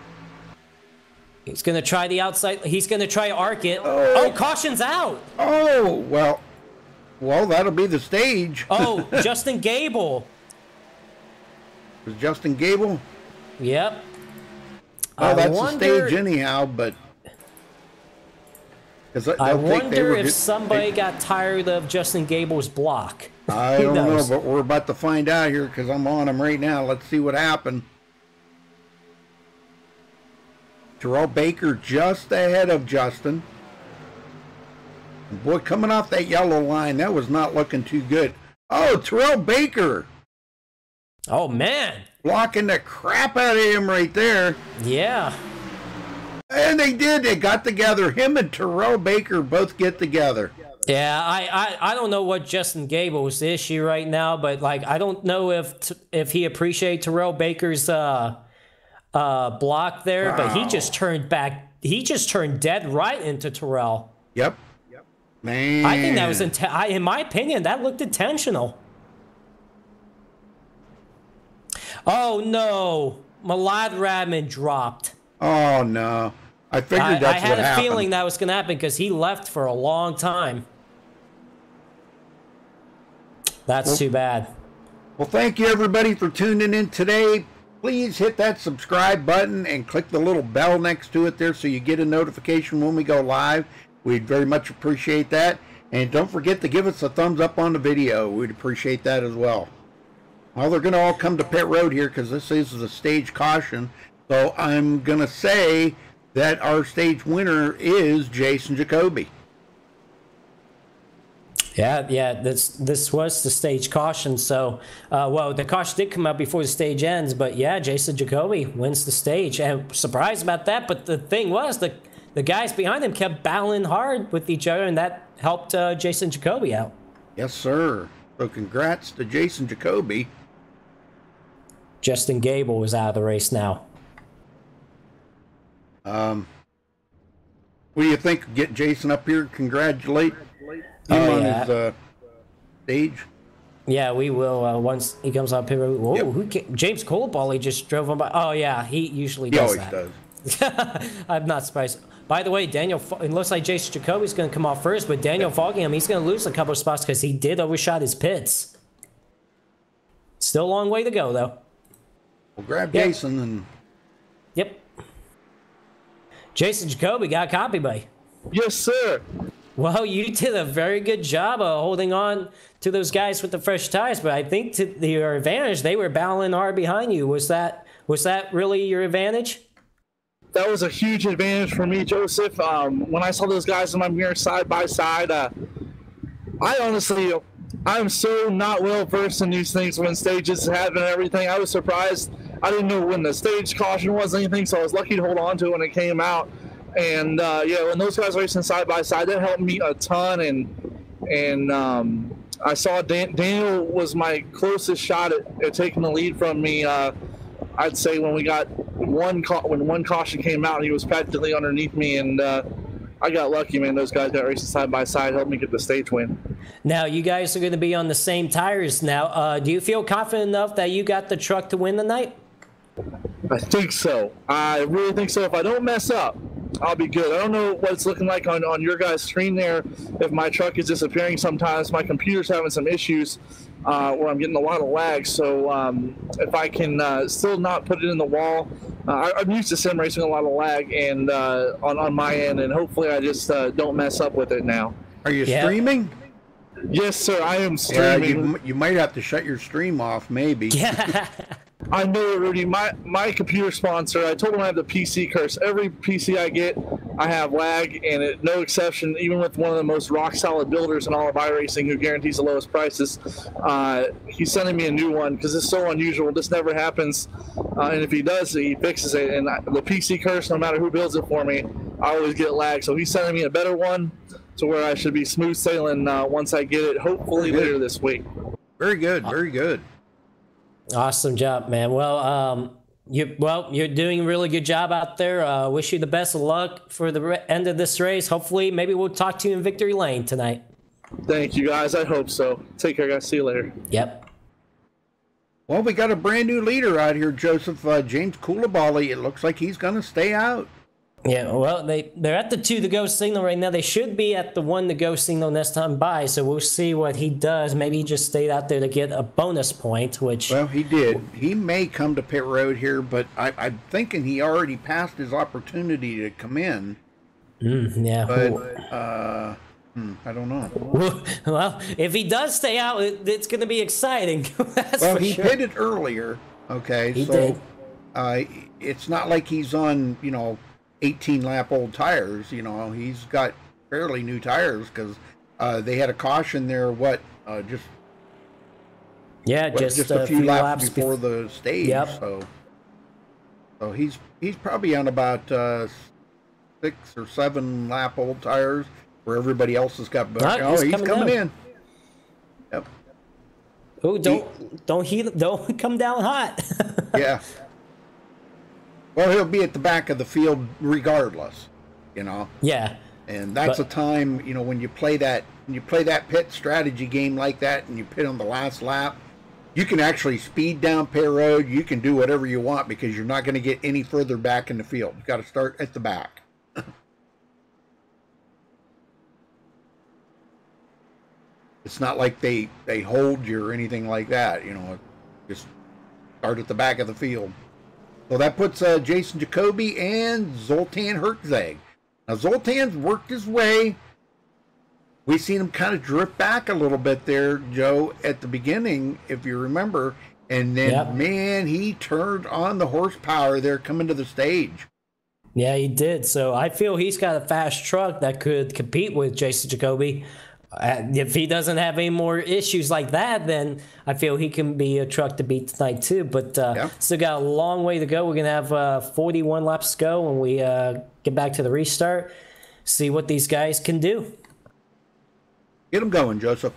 He's going to try the outside. He's going to try to arc it. Oh, caution's out. Oh, well, that'll be the stage. Oh, Justin Gable. Was Justin Gable? Yep. Oh, that's the stage anyhow, but... I wonder if somebody got tired of Justin Gable's block. I don't know, but we're about to find out here because I'm on him right now. Let's see what happened. Terrell Baker just ahead of Justin. And boy, coming off that yellow line, that was not looking too good. Oh, Terrell Baker. Oh, man. Blocking the crap out of him right there. Yeah. And they did. They got together. Him and Terrell Baker both get together. Yeah, I don't know what Justin Gable's issue right now, but like I don't know if he appreciates Terrell Baker's block there, wow. But he just turned back. He just turned dead right into Terrell. Yep. Man, I think that was in my opinion that looked intentional. Oh no, Malad Radman dropped. Oh no. I figured that's what happened. I had a feeling that was going to happen because he left for a long time. That's too bad. Well, thank you, everybody, for tuning in today. Please hit that subscribe button and click the little bell next to it there so you get a notification when we go live. We'd very much appreciate that. And don't forget to give us a thumbs up on the video. We'd appreciate that as well. Well, they're going to all come to pit road here because this is a stage caution. So I'm going to say that our stage winner is Jason Jacoby. Yeah, this was the stage caution. So, well, the caution did come out before the stage ends, but yeah, Jason Jacoby wins the stage. And surprised about that, but the thing was, the guys behind him kept battling hard with each other, and that helped Jason Jacoby out. Yes, sir. So congrats to Jason Jacoby. Justin Gable is out of the race now. What do you think? Get Jason up here, congratulate him on his stage. Yeah, we will once he comes up here. Whoa, yep. James Colebally just drove him by. Oh yeah, he usually does that. He always does. I'm not surprised. By the way, it looks like Jason Jacoby's going to come off first, but Daniel Foggingham, he's going to lose a couple of spots because he did overshot his pits. Still a long way to go though. We'll grab Jason and. Yep. Jason Jacoby got a copy, buddy. Yes, sir. Well, you did a very good job of holding on to those guys with the fresh tires, but I think to your advantage, they were battling hard behind you. Was that really your advantage? That was a huge advantage for me, Joseph. When I saw those guys in my mirror side by side, I'm so not well versed in these things when stages happen and everything. I was surprised. I didn't know when the stage caution was anything, so I was lucky to hold on to it when it came out. And yeah, when those guys racing side by side, that helped me a ton. And I saw Daniel was my closest shot at taking the lead from me. I'd say when we got when one caution came out, he was practically underneath me, and I got lucky, man. Those guys got racing side by side, helped me get the stage win. Now you guys are going to be on the same tires now. Do you feel confident enough that you got the truck to win the night? I think so. I really think so. If I don't mess up, I'll be good. I don't know what it's looking like on your guys' screen there. If my truck is disappearing sometimes, my computer's having some issues where I'm getting a lot of lag. So if I can still not put it in the wall, I'm used to sim racing a lot of lag and on my end, and hopefully I just don't mess up with it now. Are you streaming? Yes, sir. I am streaming. Yeah, you might have to shut your stream off, maybe. Yeah. I know, Rudy. My computer sponsor, I told him I have the PC curse. Every PC I get, I have lag, and no exception, even with one of the most rock-solid builders in all of iRacing who guarantees the lowest prices. He's sending me a new one because it's so unusual. This never happens, and if he does, he fixes it. And the PC curse, no matter who builds it for me, I always get lag. So he's sending me a better one to where I should be smooth sailing once I get it, hopefully later this week. Very good, very good. Awesome job, man. Well, You're doing a really good job out there. Wish you the best of luck for the end of this race. Hopefully, maybe we'll talk to you in victory lane tonight. Thank you, guys. I hope so. Take care, guys. See you later. Yep. Well, we got a brand new leader out here, Joseph. James Koulibaly. It looks like he's going to stay out. Yeah, well, they're at the 2 to go signal right now. They should be at the 1 to go signal next time by, so we'll see what he does. Maybe he just stayed out there to get a bonus point, which... Well, he did. He may come to pit road here, but I'm thinking he already passed his opportunity to come in. Yeah. But, I don't know. Well, if he does stay out, it's going to be exciting. Well, he pitted earlier, okay? He did. It's not like he's on, 18-lap-old tires. He's got fairly new tires because they had a caution there, just a few laps before the stage. Yep. So he's probably on about 6 or 7 lap old tires where everybody else has got back. He's coming in. Yep. Oh, don't come down hot. Yeah. Well, he'll be at the back of the field regardless, Yeah. And that's a time, when you play that pit strategy game like that and you pit on the last lap, you can actually speed down pit road. You can do whatever you want because you're not going to get any further back in the field. You've got to start at the back. It's not like they hold you or anything like that, just start at the back of the field. So that puts Jason Jacoby and Zoltan Herzog. Now, Zoltan's worked his way. We've seen him kind of drift back a little bit there, Joe, at the beginning, if you remember. And then, man, he turned on the horsepower there coming to the stage. Yeah, he did. So I feel he's got a fast truck that could compete with Jason Jacoby. If he doesn't have any more issues like that, then I feel he can be a truck to beat tonight too. But still got a long way to go. We're going to have 41 laps to go when we get back to the restart. See what these guys can do. Get them going, Joseph.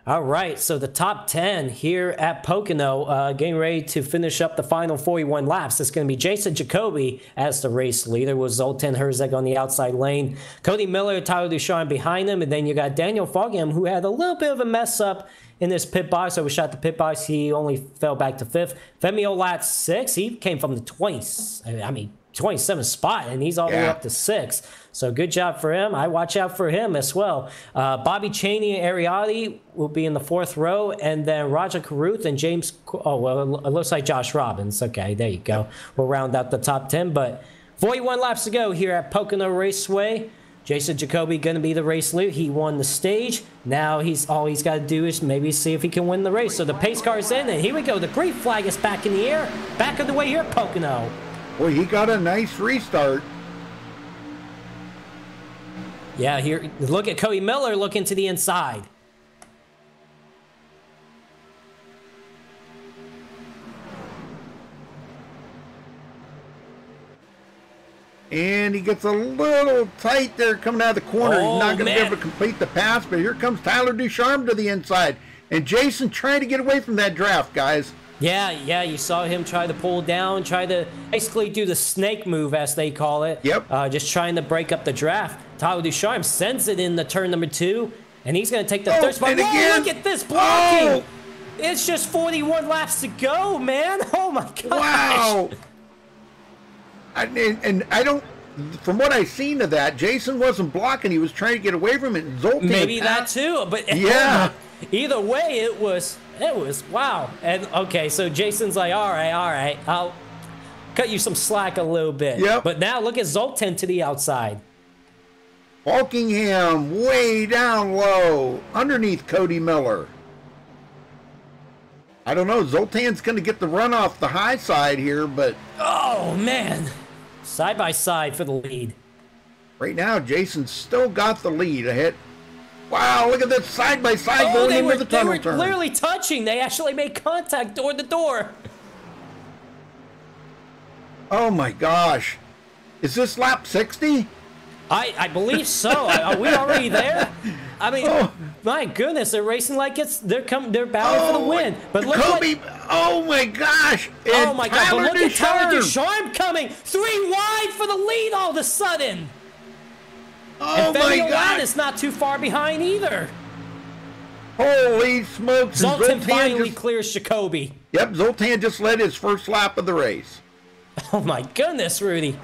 All right, so the top 10 here at Pocono, getting ready to finish up the final 41 laps. It's going to be Jason Jacoby as the race leader with Zoltan Herzog on the outside lane. Cody Miller, Tyler Ducharme behind him, and then you got Daniel Fogham, who had a little bit of a mess up in this pit box. So we shot the pit box. He only fell back to 5th. Femi Olat 6th. He came from the 27th spot, and he's all the way up to 6th. So good job for him. I watch out for him as well. Bobby Chaney and Ariati will be in the 4th row, and then Raja Karuth and James. Oh, well, it looks like Josh Robbins. Okay, there you go. We'll round out the top 10, but 41 laps to go here at Pocono Raceway. Jason Jacoby going to be the race leader. He won the stage. Now all he's got to do is maybe see if he can win the race. So the pace car is in, and here we go. The green flag is back in the air. Back of the way here at Pocono. Boy, he got a nice restart. Yeah, here, look at Cody Miller looking to the inside. And he gets a little tight there coming out of the corner. He's not going to be able to complete the pass, but here comes Tyler Ducharme to the inside. And Jason trying to get away from that draft, guys. Yeah, you saw him try to pull down, try to basically do the snake move, as they call it. Yep. Just trying to break up the draft. Tyler Ducharme sends it in the turn number 2, and he's going to take the third spot. Whoa, look at this blocking! Oh. It's just 41 laps to go, man. Oh, my gosh. Wow. And I don't, from what I've seen of that, Jason wasn't blocking. He was trying to get away from it. Zoltan maybe that too, but yeah. Either way, it was wow. And okay, so Jason's like, all right, I'll cut you some slack a little bit. Yep. But now look at Zoltan to the outside. Walkingham way down low underneath Cody Miller. I don't know. Zoltan's going to get the run off the high side here, but oh man, side by side for the lead. Right now, Jason's still got the lead ahead. Wow, look at this side by side going into the tunnel turn. They were clearly touching. They actually made contact door to door. Oh my gosh. Is this lap 60? I believe so. Are we already there? I mean, my goodness, they're racing like they're battling for the win. But look Jacoby, oh my gosh. And oh my God, but look at Tyler Ducharme coming 3 wide for the lead all of a sudden. Oh and my Femi God. is not too far behind either. Holy smokes. Zoltan finally clears Jacoby. Yep, Zoltan just led his first lap of the race. Oh my goodness, Rudy.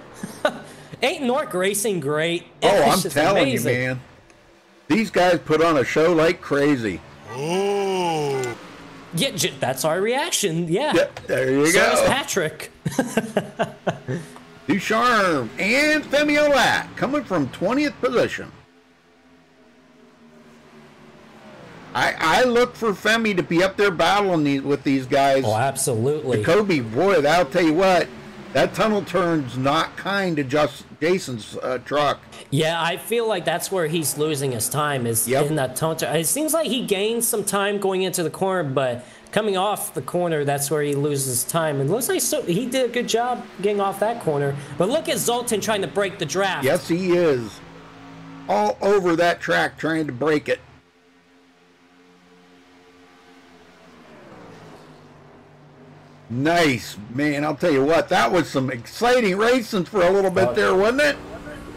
Ain't Nork Racing great? Oh, It's I'm telling amazing. you, man. These guys put on a show like crazy. Oh. Yeah, that's our reaction. Yeah. Yep, there you So go. is Patrick. Ducharme and Femi Olat coming from 20th position. I look for Femi to be up there battling with these guys. Oh, absolutely. Jacoby, boy, I'll tell you what, that tunnel turn's not kind to Jason's truck. Yeah, I feel like that's where he's losing his time is in that tunnel turn. It seems like he gains some time going into the corner, but coming off the corner, that's where he loses time. And it looks like he did a good job getting off that corner. But look at Zoltan trying to break the draft. Yes, he is. All over that track trying to break it. Nice, man. I'll tell you what, that was some exciting racing for a little bit there, wasn't it?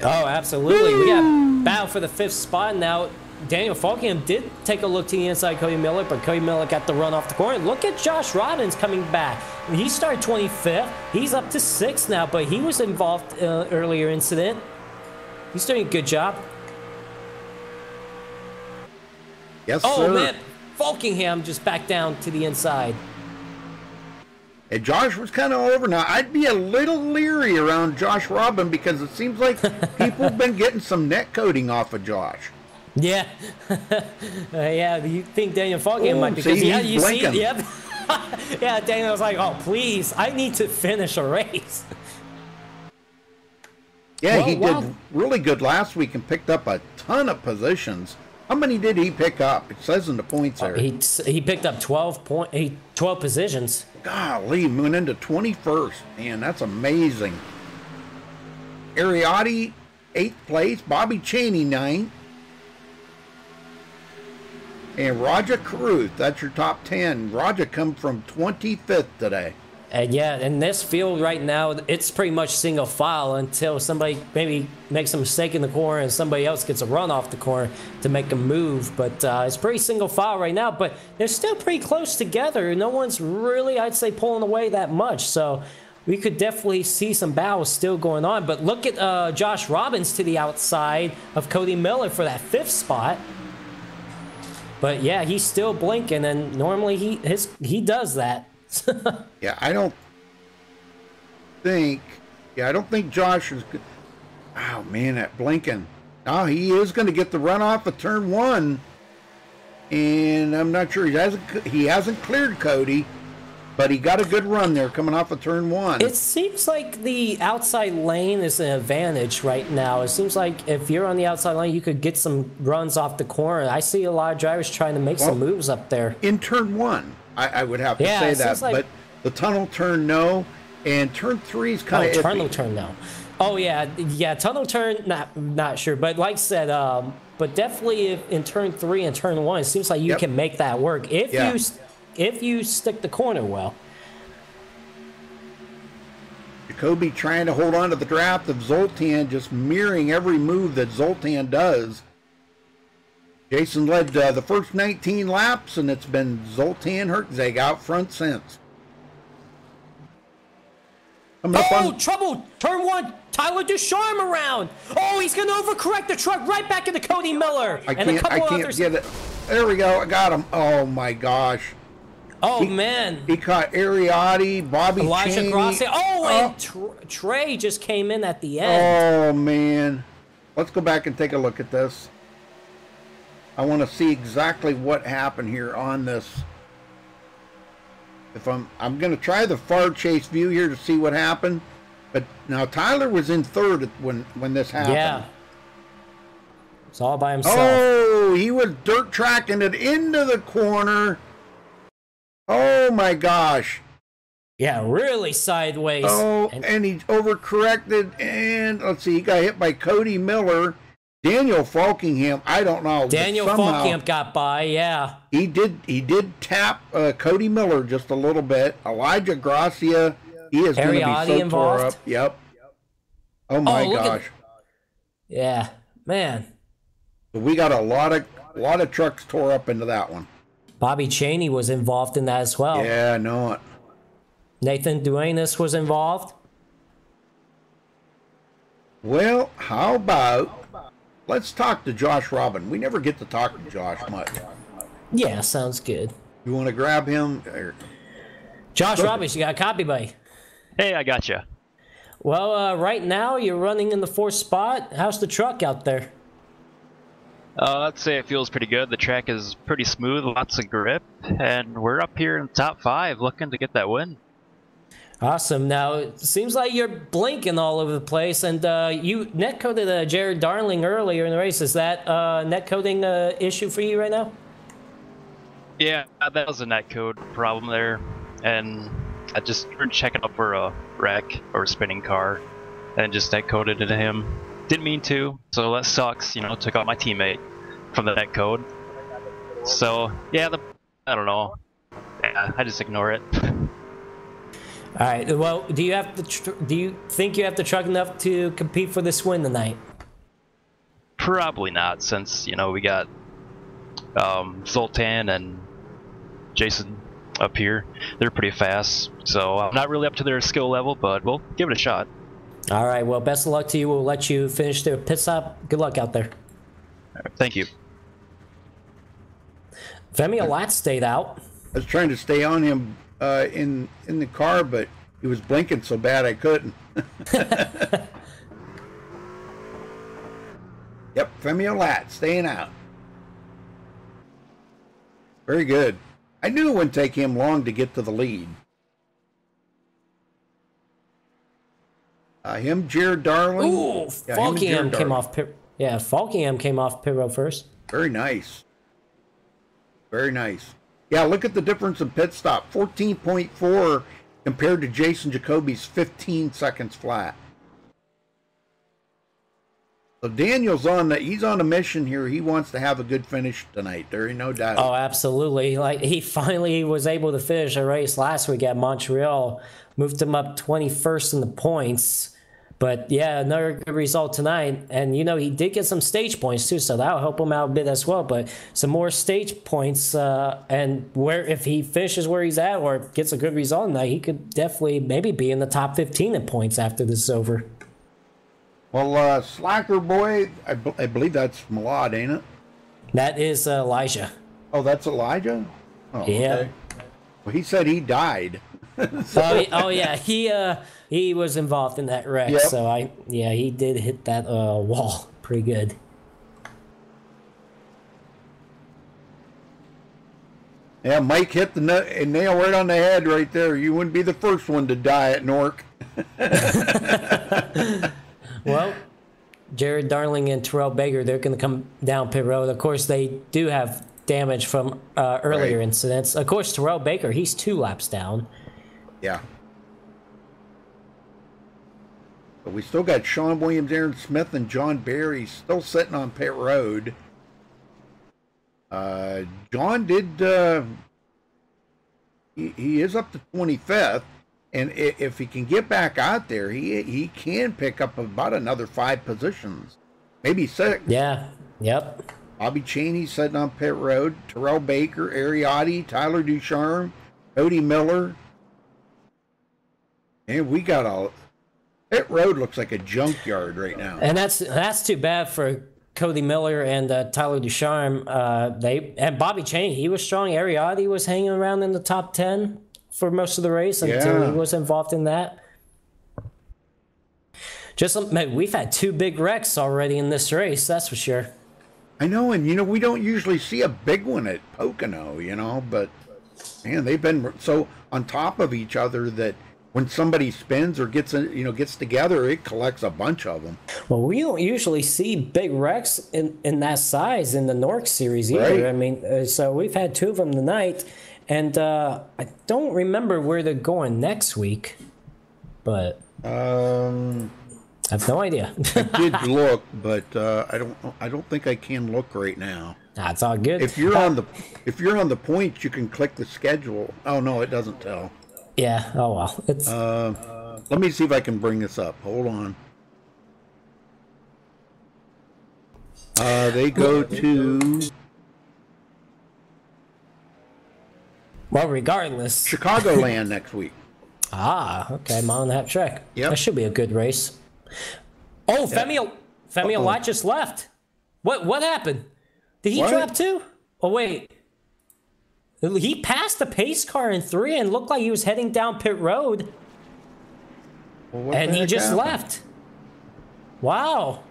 Oh, absolutely. We got battle for the 5th spot now. Daniel Falkingham did take a look to the inside Cody Miller, but Cody Miller got the run off the corner. Look at Josh Robbins coming back. He started 25th. He's up to 6th now, but he was involved earlier incident. He's doing a good job. Yes, oh, sir. Man. Falkingham just back down to the inside. And Josh was kind of over. Now, I'd be a little leery around Josh Robin because it seems like people have been getting some net coating off of Josh. Yeah. Yeah, you think Daniel Falkingham might be. See, yeah, he's you blinking. see, yep. Yeah, Daniel was like, oh, please, I need to finish a race. Yeah, he did really good last week and picked up a ton of positions. How many did he pick up? It says in the points there. He picked up 12 positions. Golly, went into 21st. Man, that's amazing. Ariotti, 8th place. Bobby Cheney, 9th. And Roger Caruth, that's your top 10. Roger come from 25th today. And yeah, in this field right now, it's pretty much single file until somebody maybe makes a mistake in the corner and somebody else gets a run off the corner to make a move. But it's pretty single file right now, but they're still pretty close together. No one's really, I'd say, pulling away that much. So we could definitely see some battles still going on. But look at Josh Robbins to the outside of Cody Miller for that 5th spot. But yeah, he's still blinking, and normally he does that. Yeah, I don't think Josh is good. Oh man, that blinking. Now he is going to get the runoff of turn 1, and I'm not sure he hasn't cleared Cody, but he got a good run there coming off of turn 1. It seems like the outside lane is an advantage right now. It seems like if you're on the outside lane, you could get some runs off the corner. I see a lot of drivers trying to make some moves up there. In turn 1, I would have to say that, but the tunnel turn, no, and turn 3 is kind of iffy. Tunnel turn, no. Oh yeah, tunnel turn, not sure, but like I said, but definitely in turn 3 and turn 1, it seems like you can make that work if you stick the corner well. Jacoby trying to hold on to the draft of Zoltan, just mirroring every move that Zoltan does. Jason led the first 19 laps, and it's been Zoltan Hertzeg out front since. Trouble! Turn 1, Tyler Ducharme around. Oh, he's going to overcorrect the truck right back into Cody Miller. I can't get it. There we go. I got him. Oh my gosh. Oh man. He caught Ariotti, Bobby Elijah Cheney. Grassi. And Trey just came in at the end. Oh man. Let's go back and take a look at this. I want to see exactly what happened here on this. If I'm going to try the far chase view here to see what happened. But now Tyler was in 3rd when this happened. Yeah. It's all by himself. Oh, he was dirt tracking it into the corner. Oh my gosh. Yeah, really sideways. Oh, and he overcorrected, and let's see, he got hit by Cody Miller, Daniel Falkingham, I don't know. Daniel Falkingham got by, yeah. He did tap Cody Miller just a little bit. Elijah Gracia, he is going to be so involved. tore up. Yep. Oh my gosh. Yeah, man. We got a lot of trucks tore up into that one. Bobby Chaney was involved in that as well. Yeah, I know it. Nathan Duenas was involved. Well, how about let's talk to Josh Robin. We never get to talk to Josh much. Yeah, sounds good. You want to grab him? Josh Robbins, you got a copy, buddy? Hey, I got you. Well, right now you're running in the 4th spot. How's the truck out there? I'd say it feels pretty good. The track is pretty smooth, lots of grip, and we're up here in the top 5 looking to get that win. Awesome. Now, it seems like you're blinking all over the place, and you netcoded Jared Darling earlier in the race. Is that netcoding issue for you right now? Yeah, that was a netcode problem there, and I just started checking up for a wreck or a spinning car, and just netcoded into him. Didn't mean to, so that sucks. You know, took out my teammate from the netcode. So yeah, I don't know. Yeah, I just ignore it. All right. Well, do you think you have the truck enough to compete for this win tonight? Probably not, since we got Zoltan and Jason up here. They're pretty fast, so I'm not really up to their skill level, but we'll give it a shot. All right. Well, best of luck to you. We'll let you finish the pit stop. Good luck out there. All right, thank you. Femi Alat stayed out. I was trying to stay on him in the car, but he was blinking so bad I couldn't. Yep, Femi Alat staying out. Very good. I knew it wouldn't take him long to get to the lead. Jared Darling. Ooh, Falkingham came off pit. Yeah, Falkingham came off pit road first. Very nice. Very nice. Yeah, look at the difference in pit stop. 14.4 compared to Jason Jacoby's 15 seconds flat. So Daniel's he's on a mission here. He wants to have a good finish tonight. There ain't no doubt. Oh, absolutely. Like, he finally was able to finish a race last week at Montreal. Moved him up 21st in the points. But yeah, another good result tonight. And he did get some stage points too, so that'll help him out a bit as well. But some more stage points, and if he finishes where he's at or gets a good result tonight, he could definitely maybe be in the top 15 in points after this is over. Well, Slacker Boy, I believe that's Malad, ain't it? That is Elijah. Oh, that's Elijah? Oh, yeah. Okay. Well, he said he died. Oh yeah, he was involved in that wreck. Yep. So he did hit that wall pretty good. Yeah, Mike hit the nail right on the head right there. You wouldn't be the first one to die at Newark. Well, Jared Darling and Terrell Baker, they're going to come down pit road. Of course, they do have damage from earlier incidents. Of course, Terrell Baker, he's 2 laps down. Yeah. But we still got Sean Williams, Aaron Smith, and John Barry still sitting on pit road. John did, he is up to 25th, and if he can get back out there, he can pick up about another 5 positions, maybe 6. Yeah, yep. Bobby Chaney sitting on pit road, Terrell Baker, Ariotti, Tyler Ducharme, Cody Miller. And we got pit road looks like a junkyard right now. And that's too bad for Cody Miller and Tyler Ducharme. And Bobby Chaney, he was strong. Ariotti was hanging around in the top 10 for most of the race until he was involved in that. We've had 2 big wrecks already in this race, that's for sure. I know, and we don't usually see a big one at Pocono, but man, they've been so on top of each other that when somebody spins or gets together, it collects a bunch of them. Well, we don't usually see big wrecks in that size in the Nork series either. Right. I mean, so we've had 2 of them tonight, and I don't remember where they're going next week, but I I have no idea. I did look, but I don't think I can look right now. That's all good. If you're on the points, you can click the schedule. Oh no, it doesn't tell. Yeah. Oh well. It's. Let me see if I can bring this up. Hold on. They go to. Well, regardless. Chicagoland next week. Ah, okay. Mile and a half track. Yep. That should be a good race. Oh, Femi Alat just left. What happened? Did he drop too? Oh wait. He passed the pace car in 3 and looked like he was heading down pit road. Well, and he just left. Wow.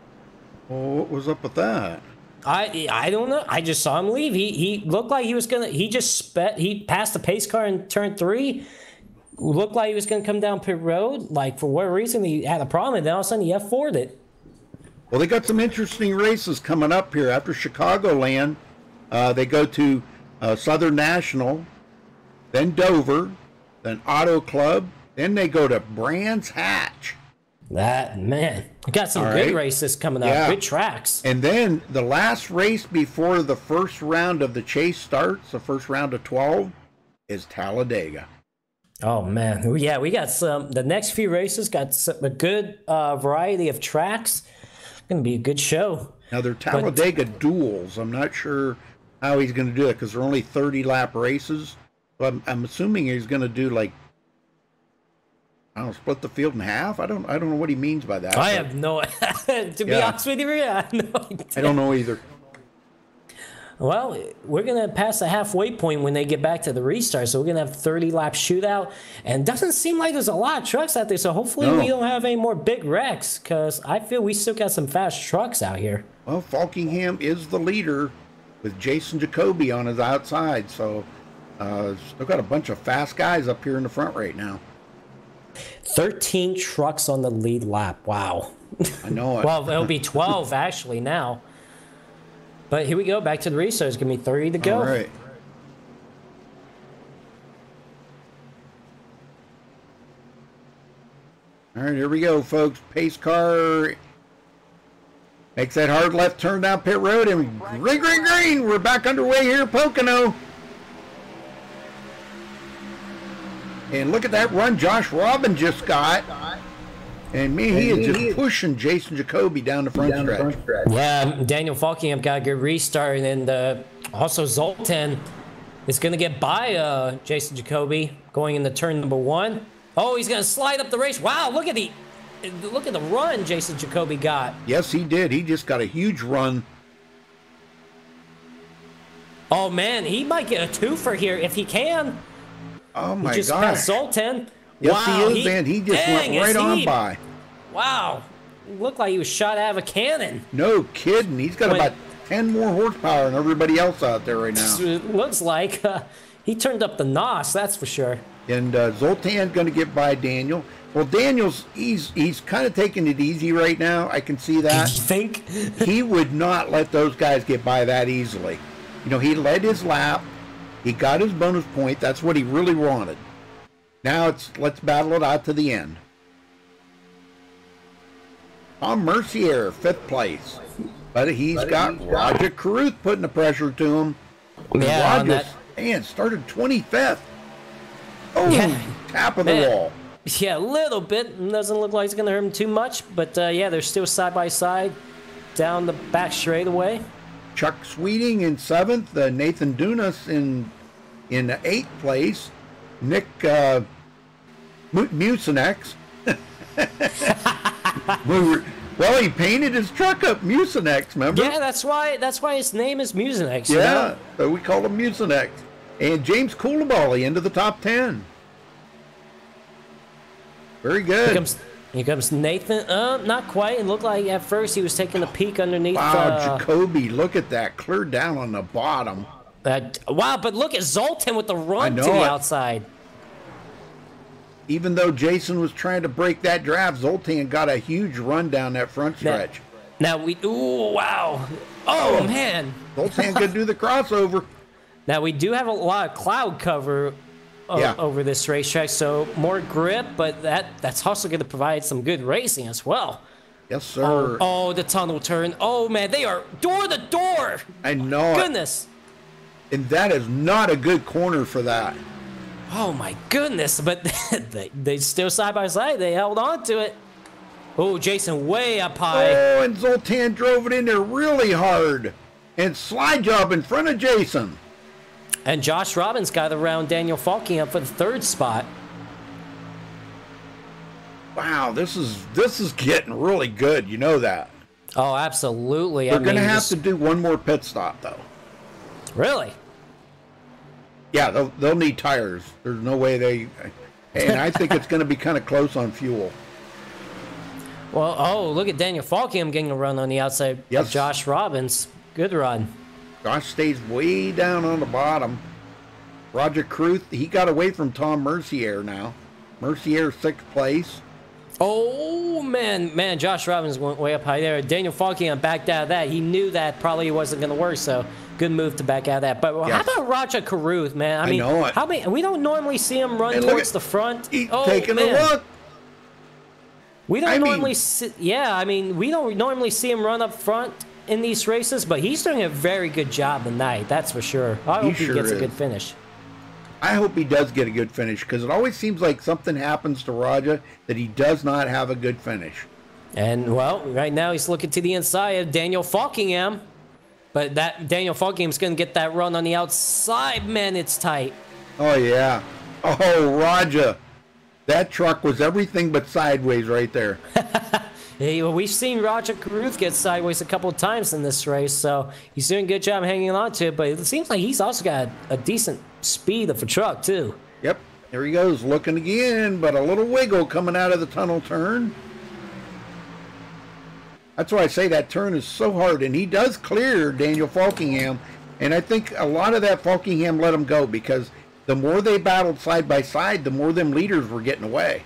Well, what was up with that? I don't know. I just saw him leave. He looked like he was gonna. He passed the pace car in turn 3. Looked like he was gonna come down pit road. Like for what reason he had a problem, and then all of a sudden he F4'd it. Well, they got some interesting races coming up here after Chicagoland. They go to Southern National, then Dover, then Auto Club, then they go to Brands Hatch. That, man, we got some good races coming up. Yeah. Good tracks. And then the last race before the first round of the chase starts, the first round of 12, is Talladega. Oh man, yeah, we got some. The next few races got a good variety of tracks. Going to be a good show. Now they're Talladega duels. I'm not sure how he's going to do it because they're only 30 lap races. So I'm assuming he's going to do like, I don't know, split the field in half. I don't know what he means by that. I have no. To be honest with you, I have no idea. I don't know either. Well, we're going to pass the halfway point when they get back to the restart, so we're going to have 30-lap shootout, and it doesn't seem like there's a lot of trucks out there, so hopefully we don't have any more big wrecks, because I feel we still got some fast trucks out here. Well, Falkingham is the leader with Jason Jacoby on his outside, so still got a bunch of fast guys up here in the front right now. 13 trucks on the lead lap. Wow. I know it. Well, it'll be 12 actually now. But here we go, back to the restart. It's going to be 30 to go. All right. All right, here we go, folks. Pace car makes that hard left turn down pit road, and green, green, green. We're back underway here at Pocono. And look at that run Josh Robin just got. And man, he is just pushing Jason Jacoby down the front stretch. Yeah, Daniel Falkingham got a good restart, and also Zoltan is going to get by Jason Jacoby going into turn number 1. Oh, he's going to slide up the race. Wow, look at the run Jason Jacoby got. Yes, he did. He just got a huge run. Oh man, he might get a twofer here if he can. Oh my gosh! He just passed Zoltan. Yes, wow, he is, man. He just went right on by. Wow. Looked like he was shot out of a cannon. No kidding. He's got about 10 more horsepower than everybody else out there right now. It looks like he turned up the NOS, that's for sure. And Zoltan's going to get by Daniel. Well, Daniel's, he's kind of taking it easy right now. I can see that. You think? He would not let those guys get by that easily. You know, he led his lap. He got his bonus point. That's what he really wanted. Now let's battle it out to the end. Tom Mercier, 5th place. But he's got Roger Carruth putting the pressure to him. Yeah, Roger, man, started 25th. Oh, yeah. Tap of the wall. Yeah, a little bit. Doesn't look like it's going to hurt him too much. But, yeah, they're still side by side down the back straightaway. Chuck Sweeting in 7th. Nathan Dunas in 8th place. Nick Mucinex. Well, he painted his truck up Mucinex, remember? Yeah, that's why his name is Mucinex. Yeah, you know? So we call him Mucinex. And James Coulibaly into the top 10. Very good. Here comes Nathan. Not quite. It looked like at first he was taking a peek underneath. Wow, Jacoby, look at that. Clear down on the bottom. Wow, but look at Zoltan with the run to the outside. Even though Jason was trying to break that draft, Zoltan got a huge run down that front stretch. Ooh, wow. Oh, man. Zoltan could do the crossover. Now, we do have a lot of cloud cover over this racetrack, so more grip, but that's also going to provide some good racing as well. Yes, sir. Oh, the tunnel turn. Oh, man, they are door to door. I know. Goodness. And that is not a good corner for that. Oh, my goodness. But they still side by side. They held on to it. Oh, Jason way up high. Oh, and Zoltan drove it in there really hard. And slide job in front of Jason. And Josh Robbins got around Daniel Falkingham for the 3rd spot. Wow, this is getting really good. You know that. Oh, absolutely. They're going to have to do one more pit stop, though. Really? Yeah, they'll need tires. There's no way they... And I think it's going to be kind of close on fuel. Well, oh, look at Daniel Falkingham getting a run on the outside of Josh Robbins. Good run. Josh stays way down on the bottom. Roger Cruth, he got away from Tom Mercier now. Mercier 6th place. Oh, man, Josh Robbins went way up high there. Daniel Falkingham backed out of that. He knew that probably wasn't going to work, so good move to back out of that. But how about Roger Caruth, man? I mean, know it. We don't normally see him run towards the front. He's taking a look. We don't normally see, we don't normally see him run up front in these races, but he's doing a very good job tonight, that's for sure. I hope he gets a good finish. I hope he does get a good finish, because it always seems like something happens to Roger that he does not have a good finish. And, well, right now he's looking to the inside of Daniel Falkingham. But that Daniel Falkingham's going to get that run on the outside. Man, it's tight. Oh, yeah. Oh, Roger. That truck was everything but sideways right there. Hey, well, we've seen Roger Caruth get sideways a couple of times in this race, so he's doing a good job hanging on to it, but it seems like he's also got a decent speed of a truck, too. Yep, there he goes, looking again, but a little wiggle coming out of the tunnel turn. That's why I say that turn is so hard, and he does clear Daniel Falkingham, and I think a lot of that Falkingham let him go, because the more they battled side by side, the more them leaders were getting away.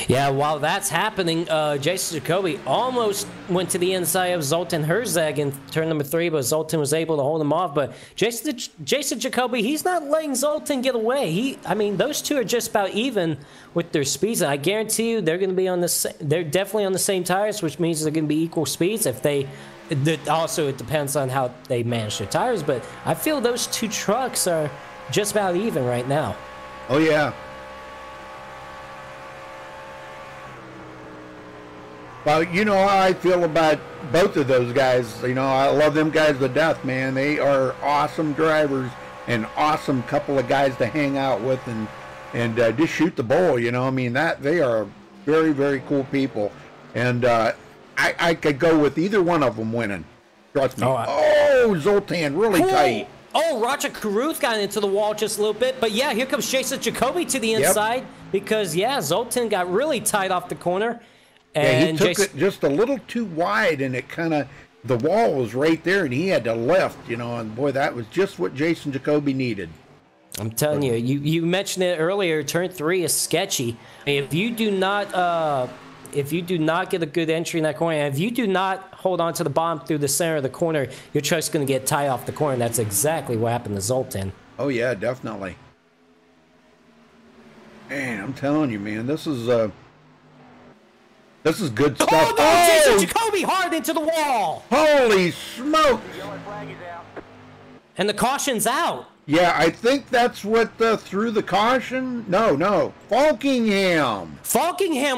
Yeah, while that's happening, Jason Jacoby almost went to the inside of Zoltan Herzog in turn number 3, but Zoltan was able to hold him off. But Jason Jacoby, he's not letting Zoltan get away. I mean, those two are just about even with their speeds. And I guarantee you, they're going to be on they're definitely on the same tires, which means they're going to be equal speeds. Also, it depends on how they manage their tires. But I feel those two trucks are just about even right now. Oh yeah. Well, you know how I feel about both of those guys. You know, I love them guys to death, man. They are awesome drivers and awesome couple of guys to hang out with and just shoot the bull, you know. I mean, they are very, very cool people. And I could go with either one of them winning. Trust me. Oh, Zoltan, really tight. Oh, Roger Caruth got into the wall just a little bit. But, yeah, here comes Jason Jacoby to the inside because, yeah, Zoltan got really tight off the corner. And yeah, he took it just a little too wide, and it kind of, the wall was right there, and he had to lift, you know, and boy, that was just what Jason Jacoby needed. I'm telling you, you mentioned it earlier, turn 3 is sketchy. If you do not get a good entry in that corner, and if you do not hold on to the bomb through the center of the corner, your truck's going to get tight off the corner, and that's exactly what happened to Zoltan. Oh, yeah, definitely. Man, I'm telling you, man, this is good stuff. Oh, no, Jason Jacoby hard into the wall. Holy smokes. And the caution's out. Yeah, I think that's what threw the caution. No. Falkingham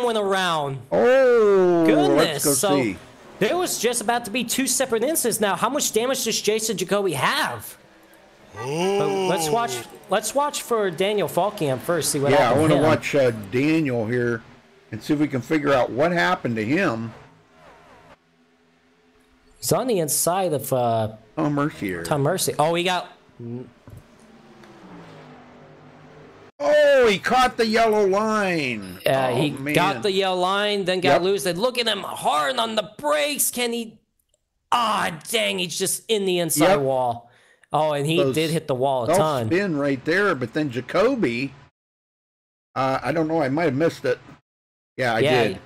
went around. Oh, goodness. Let's go see. There was just about to be 2 separate incidents. Now, how much damage does Jason Jacoby have? Let's watch for Daniel Falkingham first. See what happened. Yeah, I want to watch Daniel here. And see if we can figure out what happened to him. He's on the inside of Tom Mercier. Oh, he got... Oh, he caught the yellow line. He got the yellow line, then got loose. And look at him hard on the brakes. Can he... dang, he's just in the inside wall. Oh, and he did hit the wall a ton. Spin right there, but then Jacoby... I don't know, I might have missed it. Yeah, I did.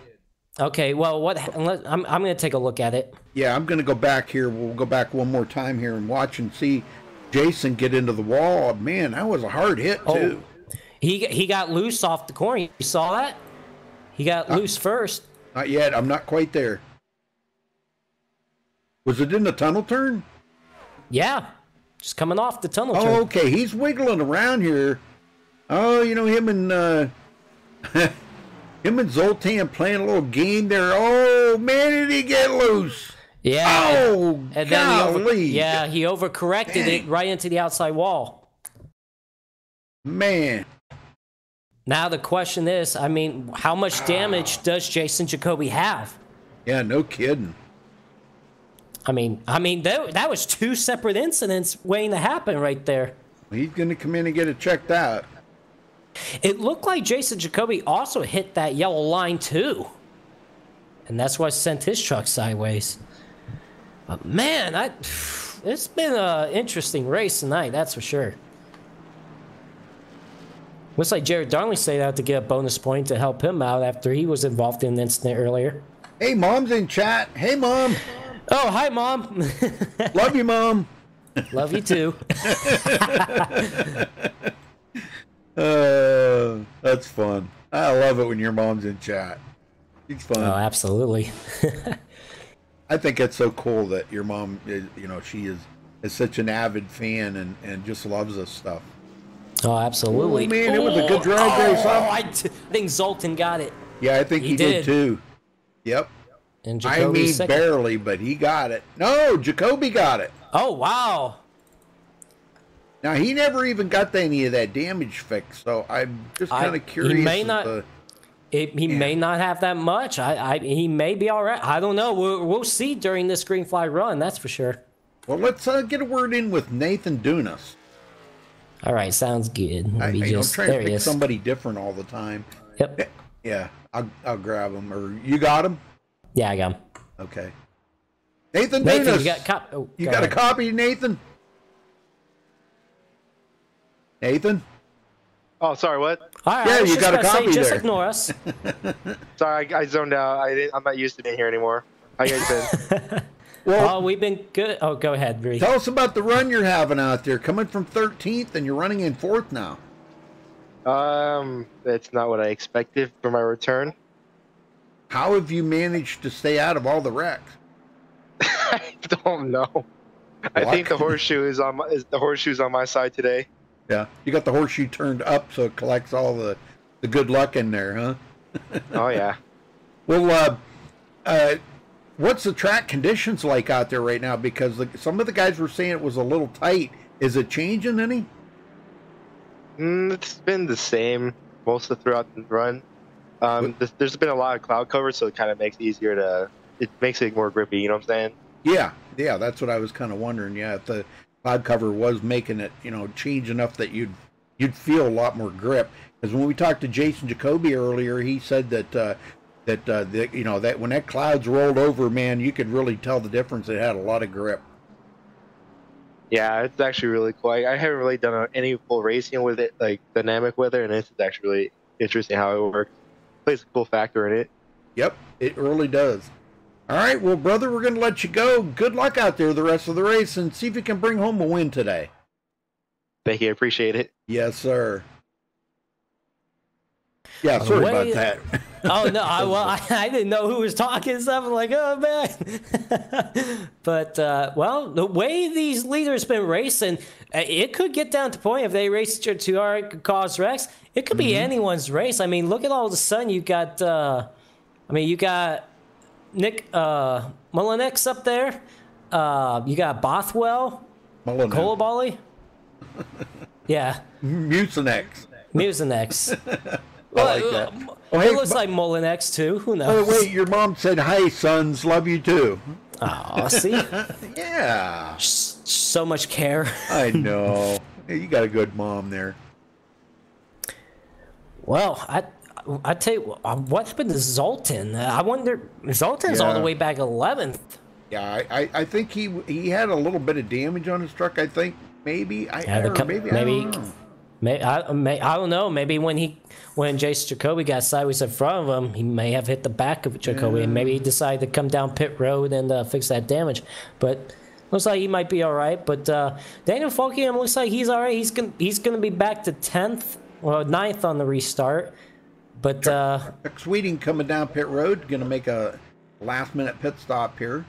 Okay, well, I'm going to take a look at it. Yeah, I'm going to go back here. We'll go back one more time here and watch and see Jason get into the wall. Man, that was a hard hit, too. He got loose off the corner. You saw that? He got loose first. Not yet. I'm not quite there. Was it in the tunnel turn? Yeah, just coming off the tunnel turn. Oh, okay. He's wiggling around here. Oh, you know, him and him and Zoltan playing a little game there. Oh, man, did he get loose? Yeah. Oh, and golly. then he overcorrected it right into the outside wall. Man. Now the question is, I mean, how much damage does Jason Jacoby have? Yeah, no kidding. I mean, that was 2 separate incidents waiting to happen right there. He's going to come in and get it checked out. It looked like Jason Jacoby also hit that yellow line too. And that's what sent his truck sideways. But man, it's been an interesting race tonight, that's for sure. Looks like Jared Darling stayed out to get a bonus point to help him out after he was involved in an incident earlier. Hey, Mom's in chat. Hey, Mom. Oh, hi, Mom. Love you, Mom. Love you, too. That's fun. I love it when your mom's in chat. It's fun. Oh, absolutely. I think it's so cool that your mom, you know, she is such an avid fan and just loves this stuff. Oh, absolutely. Oh, man, it was a good drag race. I think Zoltan got it. Yeah, I think he did too. Yep. And Jacoby second. Barely, but he got it. No, Jacoby got it. Oh, wow. Now, he never even got any of that damage fixed, so I'm just kind of curious. He may not. He may not have that much. He may be all right. I don't know. We'll see during this green flag run. That's for sure. Well, let's get a word in with Nathan Dunas. All right, sounds good. I'm trying to pick somebody different all the time. Yep. Yeah, I'll grab him. Or you got him? Yeah, I got him. Okay. Nathan Dunas. You got a copy, Nathan? Nathan? Oh, sorry, what? All right, yeah, you got a copy just there. Ignore us. Sorry, I zoned out. I'm not used to being here anymore. How you guys been? Well, we've been good. Oh, go ahead, Bree. Tell us about the run you're having out there. Coming from 13th, and you're running in 4th now. That's not what I expected for my return. How have you managed to stay out of all the wrecks? I don't know. I think the horseshoe's on my side today. Yeah, you got the horseshoe turned up so it collects all the good luck in there, huh? Oh yeah. Well, what's the track conditions like out there right now? Because some of the guys were saying it was a little tight. Is it changing any? It's been the same most of throughout the run. There's been a lot of cloud cover, so it kind of makes it easier to. It makes it more grippy. You know what I'm saying? Yeah, that's what I was kind of wondering. Yeah, if the cloud cover was making it, change enough that you'd feel a lot more grip. Because when we talked to Jason Jacoby earlier, he said that that when that cloud's rolled over, man, you could really tell the difference. It had a lot of grip. Yeah, it's actually really cool. I haven't really done any full racing with it, like dynamic weather, and it's actually really interesting how it works. It plays a cool factor in it. Yep, it really does. All right, well, brother, we're going to let you go. Good luck out there the rest of the race, and see if you can bring home a win today. Thank you. I appreciate it. Yes, sir. Yeah, sorry about that. Oh, no, I didn't know who was talking and stuff. I'm like, oh, man. But, the way these leaders been racing, it could get down to point if they race too hard, it could cause wrecks. It could be anyone's race. I mean, look at all of a sudden you got, you got Nick Mullinex up there. You got Bothwell. Kolobali. Yeah. Mucinex. I like that. It looks like Mullinex, too. Who knows? Oh, wait, your mom said, hi, sons, love you, too. Oh, see? Yeah. So much care. I know. You got a good mom there. Well, I tell you, what happened to Zoltan? I wonder, Zoltan's all the way back 11th. Yeah, I think he had a little bit of damage on his truck, I think. Maybe. I don't know. Maybe when Jason Jacoby got sideways in front of him, he may have hit the back of Jacoby, and maybe he decided to come down pit road and fix that damage. But looks like he might be all right. But Daniel Fulkham looks like he's all right. He's gonna be back to 10th or 9th on the restart. But Chuck Sweeting coming down pit road, gonna make a last-minute pit stop here.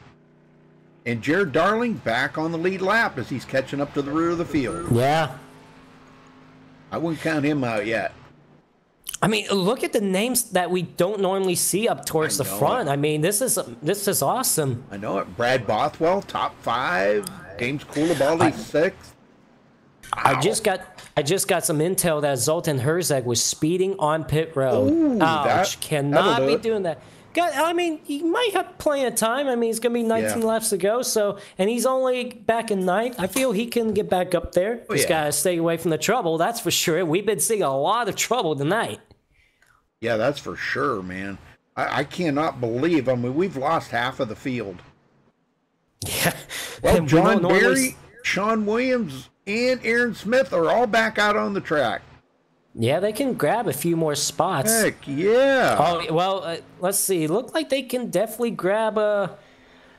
And Jared Darling back on the lead lap as he's catching up to the rear of the field. Yeah. I wouldn't count him out yet. I mean, look at the names that we don't normally see up towards the front. I mean, this is awesome. I know it. Brad Bothwell, top 5. James Coulibaly, 6th. I just got some intel that Zoltan Herzog was speeding on pit road. Ooh, ouch! Cannot be doing that. I mean, he might have plenty of time. I mean, he's going to be 19 laps to go. So, and he's only back in 9th. I feel he can get back up there. He's got to stay away from the trouble. That's for sure. We've been seeing a lot of trouble tonight. Yeah, that's for sure, man. I cannot believe. I mean, we've lost half of the field. Yeah. Well, John Berry, Sean Williams, and Aaron Smith are all back out on the track. Yeah, they can grab a few more spots. Heck, yeah. Oh, well, let's see. Look like they can definitely grab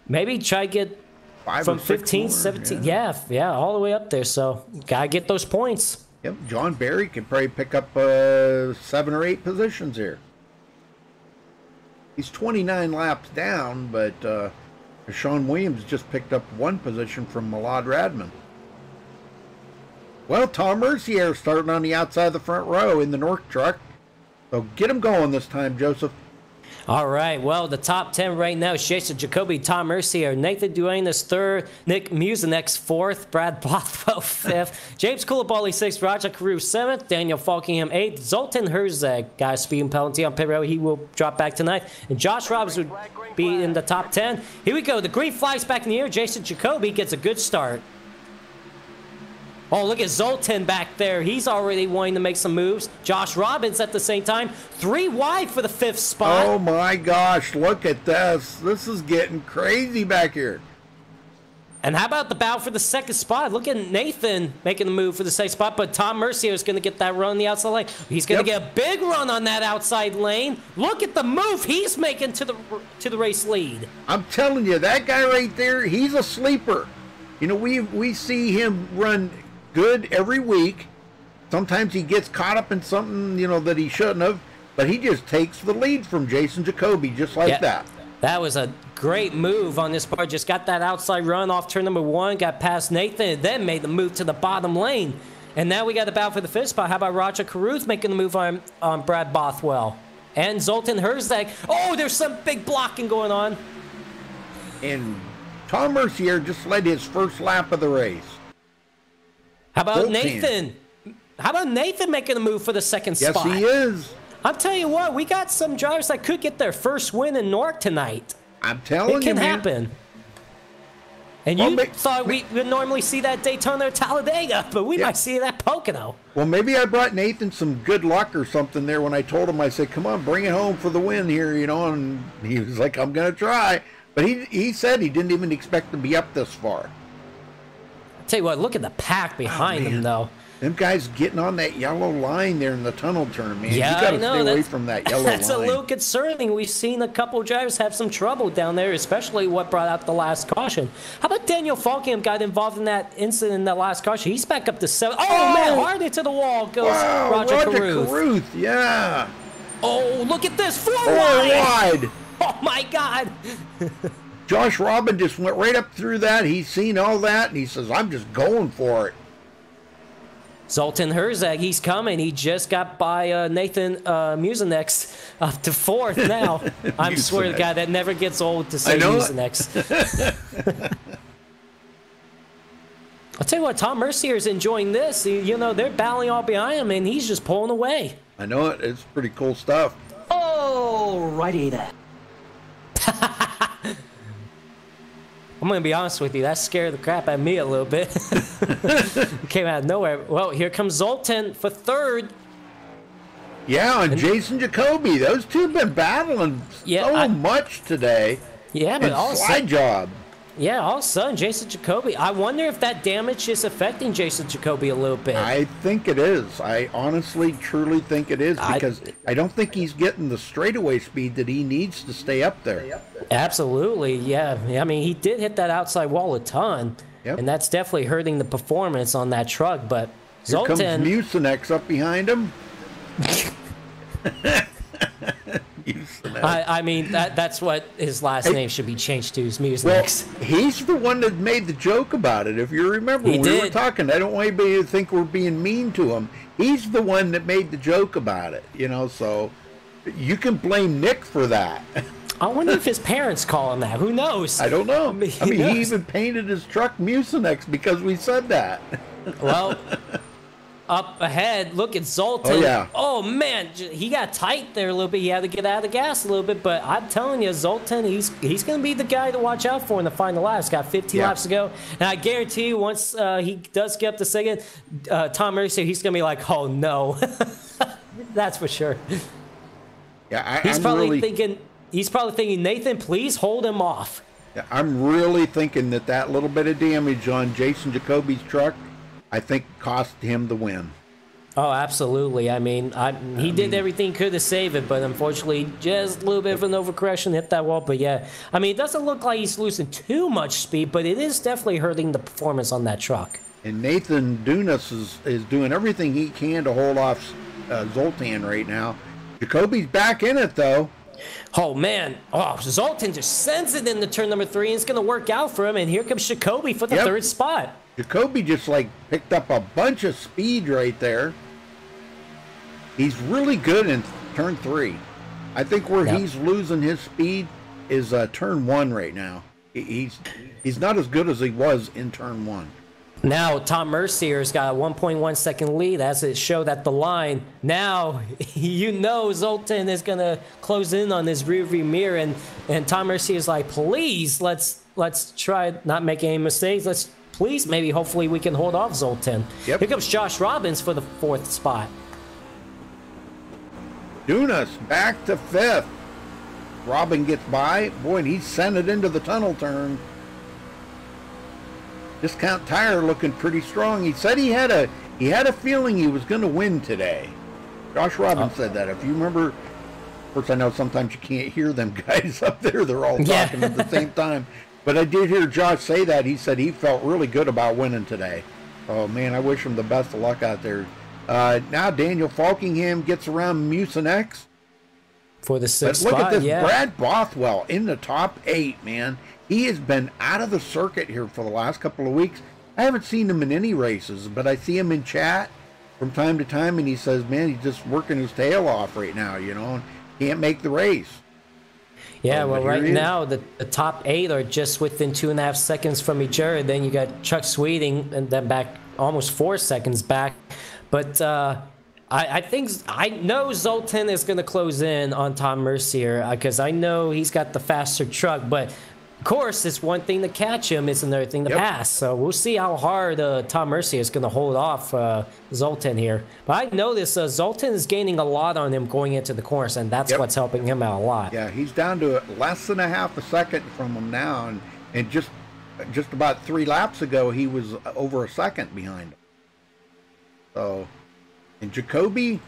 maybe try to get 5 from or 6 15, more, 17. Yeah, all the way up there. So, got to get those points. Yep, John Berry can probably pick up 7 or 8 positions here. He's 29 laps down, but Sean Williams just picked up 1 position from Milad Radman. Well, Tom Mercier starting on the outside of the front row in the North truck. So get him going this time, Joseph. All right. Well, the top 10 right now is Jason Jacoby, Tom Mercier, Nathan Duane is 3rd, Nick Mucinex 4th, Brad Bothwell 5th, James Coulibaly 6th, Roger Carew 7th, Daniel Falkingham 8th, Zoltan Herzog got a speeding penalty on pit road. He will drop back tonight. And Josh Robbins would be in the top 10. Here we go. The green flag's back in the air. Jason Jacoby gets a good start. Oh, look at Zoltan back there. He's already wanting to make some moves. Josh Robbins at the same time. 3 wide for the 5th spot. Oh, my gosh. Look at this. This is getting crazy back here. And how about the battle for the 2nd spot? Look at Nathan making the move for the 2nd spot, but Tom Mercier is going to get that run on the outside lane. He's going to get a big run on that outside lane. Look at the move he's making to the race lead. I'm telling you, that guy right there, he's a sleeper. You know, we see him run good every week. Sometimes he gets caught up in something, you know, that he shouldn't have, but he just takes the lead from Jason Jacoby just like that. That was a great move on this part. Just got that outside run off turn number 1, got past Nathan, and then made the move to the bottom lane. And now we got the battle for the 5th spot. How about Roger Caruth making the move on Brad Bothwell? And Zoltan Herzog. Oh, there's some big blocking going on. And Tom Mercier just led his first lap of the race. How about Nathan? How about Nathan making a move for the 2nd spot? Yes, he is. I'm telling you what, we got some drivers that could get their first win in North tonight. I'm telling you, it can happen. And you thought we would normally see that Daytona or Talladega, but we might see that Pocono. Well, maybe I brought Nathan some good luck or something there when I told him, I said, come on, bring it home for the win here, you know, and he was like, I'm going to try. But he said he didn't even expect to be up this far. I'll tell you what, look at the pack behind him, though. Them guys getting on that yellow line there in the tunnel turn, man. Yeah, you got to stay away from that yellow line. That's a little concerning. We've seen a couple of drivers have some trouble down there, especially what brought out the last caution. How about Daniel Falkingham got involved in that incident in that last caution? He's back up to 7. Oh, man, hard into the wall goes Roger Caruth. Yeah. Oh, look at this. 4 wide. Oh, my God. Josh Robin just went right up through that. He's seen all that, and he says, I'm just going for it. Zoltan Herzog, he's coming. He just got by Nathan Mucinex up to 4th now. I swear to God, that never gets old to say Mucinex. I'll tell you what, Tom Mercier is enjoying this. You know, they're battling all behind him, and he's just pulling away. I know it. It's pretty cool stuff. Oh, righty there. I'm going to be honest with you. That scared the crap out of me a little bit. It came out of nowhere. Well, here comes Zoltan for 3rd. Yeah, and Jason Jacoby. Those two have been battling so much today. Yeah, but all slide job. Yeah, all of a sudden, Jason Jacoby. I wonder if that damage is affecting Jason Jacoby a little bit. I think it is. I honestly, truly think it is, because I don't think he's getting the straightaway speed that he needs to stay up there. Absolutely, yeah. I mean, he did hit that outside wall a ton, and that's definitely hurting the performance on that truck. But Here Zoltan comes Mucinex up behind him. Mucinex. I mean, that's what his last name should be changed to, is Mucinex. Well, he's the one that made the joke about it. If you remember, we were talking. I don't want anybody to think we're being mean to him. He's the one that made the joke about it, you know, so you can blame Nick for that. I wonder if his parents call him that. Who knows? I don't know. I mean, he even painted his truck Mucinex because we said that. Well, up ahead, look at Zoltan. Oh, yeah. Oh, man, he got tight there a little bit. He had to get out of the gas a little bit. But I'm telling you, Zoltan, he's going to be the guy to watch out for in the final laps. Got 15 laps to go. And I guarantee you, once he does get up to second, Tom Mercier, he's going to be like, oh, no. That's for sure. Yeah, He's probably thinking, Nathan, please hold him off. Yeah, I'm really thinking that little bit of damage on Jason Jacoby's truck, I think, cost him the win. Oh, absolutely. I mean, he did everything he could to save it, but unfortunately, just a little bit of an overcorrection, hit that wall. But yeah, I mean, it doesn't look like he's losing too much speed, but it is definitely hurting the performance on that truck. And Nathan Dunas is doing everything he can to hold off Zoltan right now. Jacoby's back in it, though. Oh, man. Oh, Zoltan just sends it into turn number 3, and it's going to work out for him. And here comes Jacoby for the third spot. Jacoby just, like, picked up a bunch of speed right there. He's really good in turn 3. I think where he's losing his speed is turn 1 right now. He's not as good as he was in turn 1. Now, Tom Mercier's got a 1.1 second lead as it showed at the line. Now, you know Zoltan is going to close in on his rearview mirror, and Tom Mercier's like, please, let's try not make any mistakes. Let's please, maybe, hopefully we can hold off Zoltan. Here comes Josh Robbins for the 4th spot. Dunas back to 5th. Robin gets by. Boy, and he sent it into the tunnel turn. Discount Tire looking pretty strong. He said he had a feeling he was going to win today. Josh Robbins said that. If you remember, of course, I know sometimes you can't hear them guys up there. They're all talking at the same time. But I did hear Josh say that. He said he felt really good about winning today. Oh, man, I wish him the best of luck out there. Now Daniel Falkingham gets around Mucinex. For the 6th spot, look at this, Brad Bothwell in the top 8, man. He has been out of the circuit here for the last couple of weeks. I haven't seen him in any races, but I see him in chat from time to time, and he says, man, he's just working his tail off right now, you know, and can't make the race. Yeah, well, right now, the top 8 are just within 2.5 seconds from each other. Then you got Chuck Sweeting, and then back almost 4 seconds back. But I know Zoltan is going to close in on Tom Mercier because I know he's got the faster truck, but of course, it's one thing to catch him, it's another thing to pass. So we'll see how hard Tom Mercier is going to hold off Zoltan here. But I noticed Zoltan is gaining a lot on him going into the corners, and that's what's helping him out a lot. Yeah, he's down to less than a half a second from him now, and just about 3 laps ago, he was over a second behind him. So, and Jacoby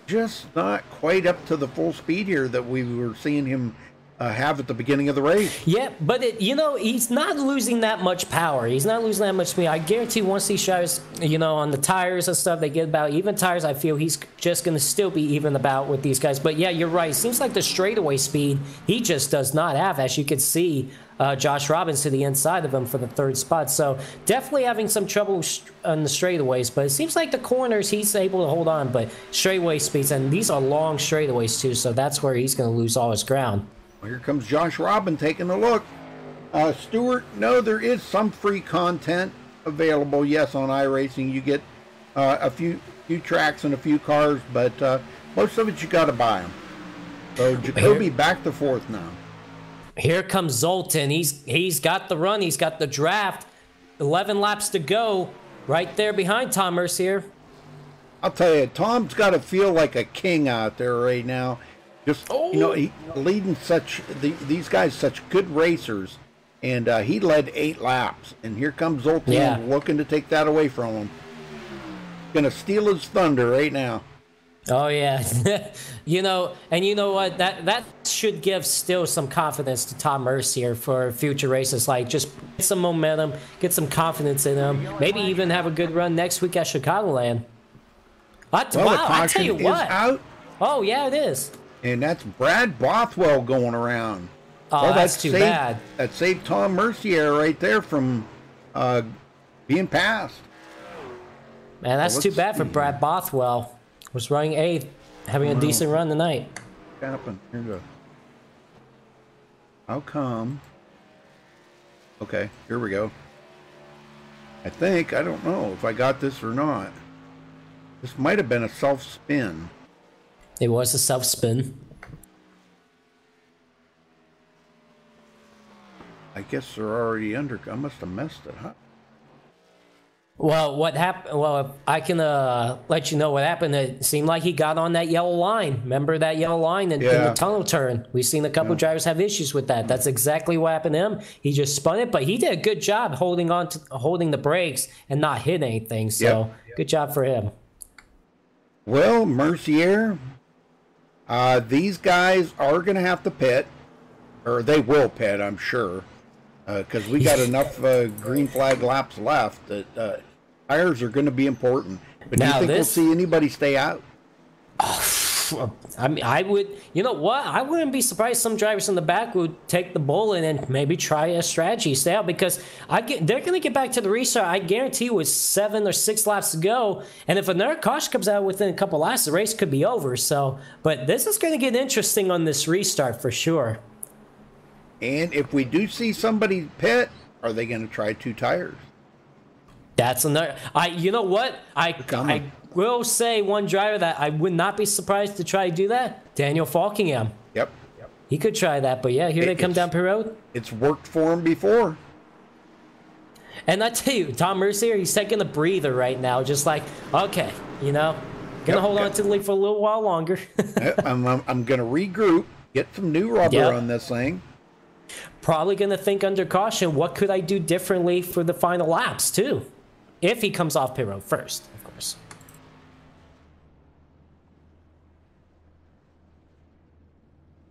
just not quite up to the full speed here that we were seeing him have at the beginning of the race. Yeah, but you know, he's not losing that much power. He's not losing that much speed. I guarantee once he shows, you know, on the tires and stuff, they get about even tires. I feel he's just going to still be even about with these guys. But yeah, you're right. It seems like the straightaway speed he just does not have, as you can see. Josh Robbins to the inside of him for the 3rd spot. So definitely having some trouble on the straightaways, but it seems like the corners he's able to hold on, but straightaway speeds, and these are long straightaways too, so that's where he's going to lose all his ground. Well, here comes Josh Robbins taking a look. Stuart, no, there is some free content available, yes, on iRacing. You get a few tracks and a few cars, but most of it you got to buy them. So Jacoby back to 4th now. Here comes Zoltan. He's got the run. He's got the draft. 11 laps to go. Right there behind Tom Mercier. I'll tell you, Tom's got to feel like a king out there right now. Just, you know, he leading these guys, such good racers. And he led 8 laps. And here comes Zoltan looking to take that away from him. Going to steal his thunder right now. Oh, yeah. You know, and you know what? That should give still some confidence to Tom Mercier for future races. Like, just get some momentum, get some confidence in him. Maybe even have a good run next week at Chicagoland. Wow, I tell you what. Out. Oh, yeah, it is. And that's Brad Bothwell going around. Oh, that's too bad. That saved Tom Mercier right there from being passed. Man, that's too bad for Brad Bothwell. Was running 8th, having a decent run tonight. What happened? Here we go. How come? Okay, here we go. I don't know if I got this or not. This might have been a self-spin. It was a self-spin. I guess they're already under. I must have messed it up. Well, what happened? Well, I can let you know what happened. It seemed like he got on that yellow line. Remember that yellow line in the tunnel turn? We've seen a couple drivers have issues with that. That's exactly what happened to him. He just spun it, but he did a good job holding the brakes and not hit anything. So good job for him. Well, Mercier, these guys are going to have to pit, or they will pit, I'm sure, because we got enough green flag laps left that tires are going to be important. But do you think we'll see anybody stay out? I mean, I would. You know what? I wouldn't be surprised some drivers in the back would take the bullet and maybe try a strategy, stay out, because they're going to get back to the restart. I guarantee you, with 7 or 6 laps to go, and if another caution comes out within a couple laps, the race could be over. So, but this is going to get interesting on this restart for sure. And if we do see somebody pit, are they going to try 2 tires? That's another. You know what? I will say one driver that I would not be surprised to try to do that. Daniel Falkingham. Yep. He could try that, but yeah, here they come down pit road. It's worked for him before. And I tell you, Tom Mercier, he's taking a breather right now, just like, okay, gonna hold on to the lead for a little while longer. I'm gonna regroup, get some new rubber on this thing. Probably gonna think under caution, what could I do differently for the final laps too? If he comes off pit road first, of course.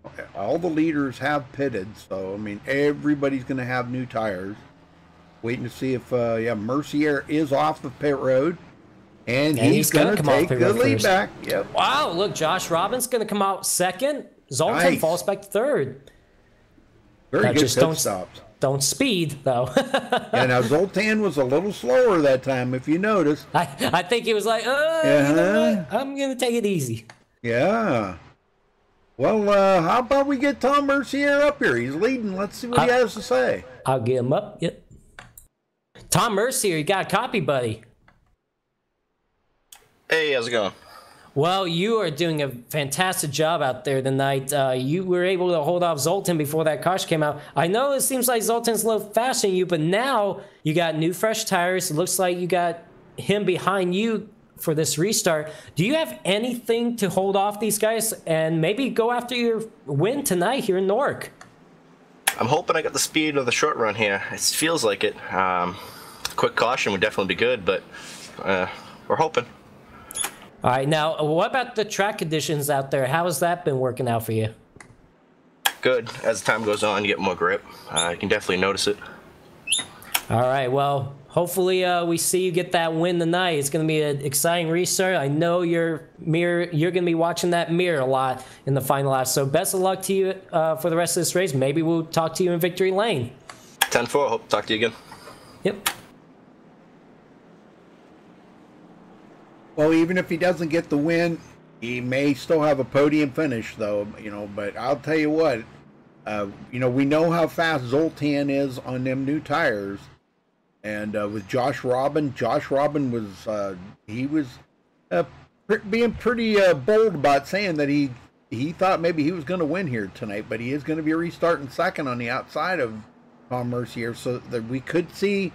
Okay, all the leaders have pitted, so I mean everybody's going to have new tires. Waiting to see if Mercier is off the pit road, and he's going to take the lead back. Yep. Wow! Look, Josh Robbins going to come out second. Zoltan falls back to third. Very good pit stops. Don't speed, though. Yeah, now Zoltan was a little slower that time, if you noticed. I think he was like, you know what? I'm going to take it easy. Yeah. Well, how about we get Tom Mercier up here? He's leading. Let's see what he has to say. I'll get him up. Yep. Tom Mercier, you got a copy, buddy. Hey, how's it going? Well, you are doing a fantastic job out there tonight. You were able to hold off Zoltan before that caution came out. I know it seems like Zoltan's a little faster than you, but now you got new fresh tires. It looks like you got him behind you for this restart. Do you have anything to hold off these guys and maybe go after your win tonight here in Newark? I'm hoping I got the speed of the short run here. It feels like it. Quick caution would definitely be good, but we're hoping. All right, now, what about the track conditions out there? How has that been working out for you? Good. As time goes on, you get more grip. You can definitely notice it. All right, well, hopefully we see you get that win tonight. It's going to be an exciting restart. I know you're going to be watching that mirror a lot in the final lap. So best of luck to you for the rest of this race. Maybe we'll talk to you in victory lane. 10-4. Hope to talk to you again. Yep. Well, even if he doesn't get the win, he may still have a podium finish, though. But I'll tell you what. We know how fast Zoltan is on them new tires. And with Josh Robin was being pretty bold about saying that he thought maybe he was going to win here tonight, but he is going to be restarting second on the outside of Tom Mercier, so that we could see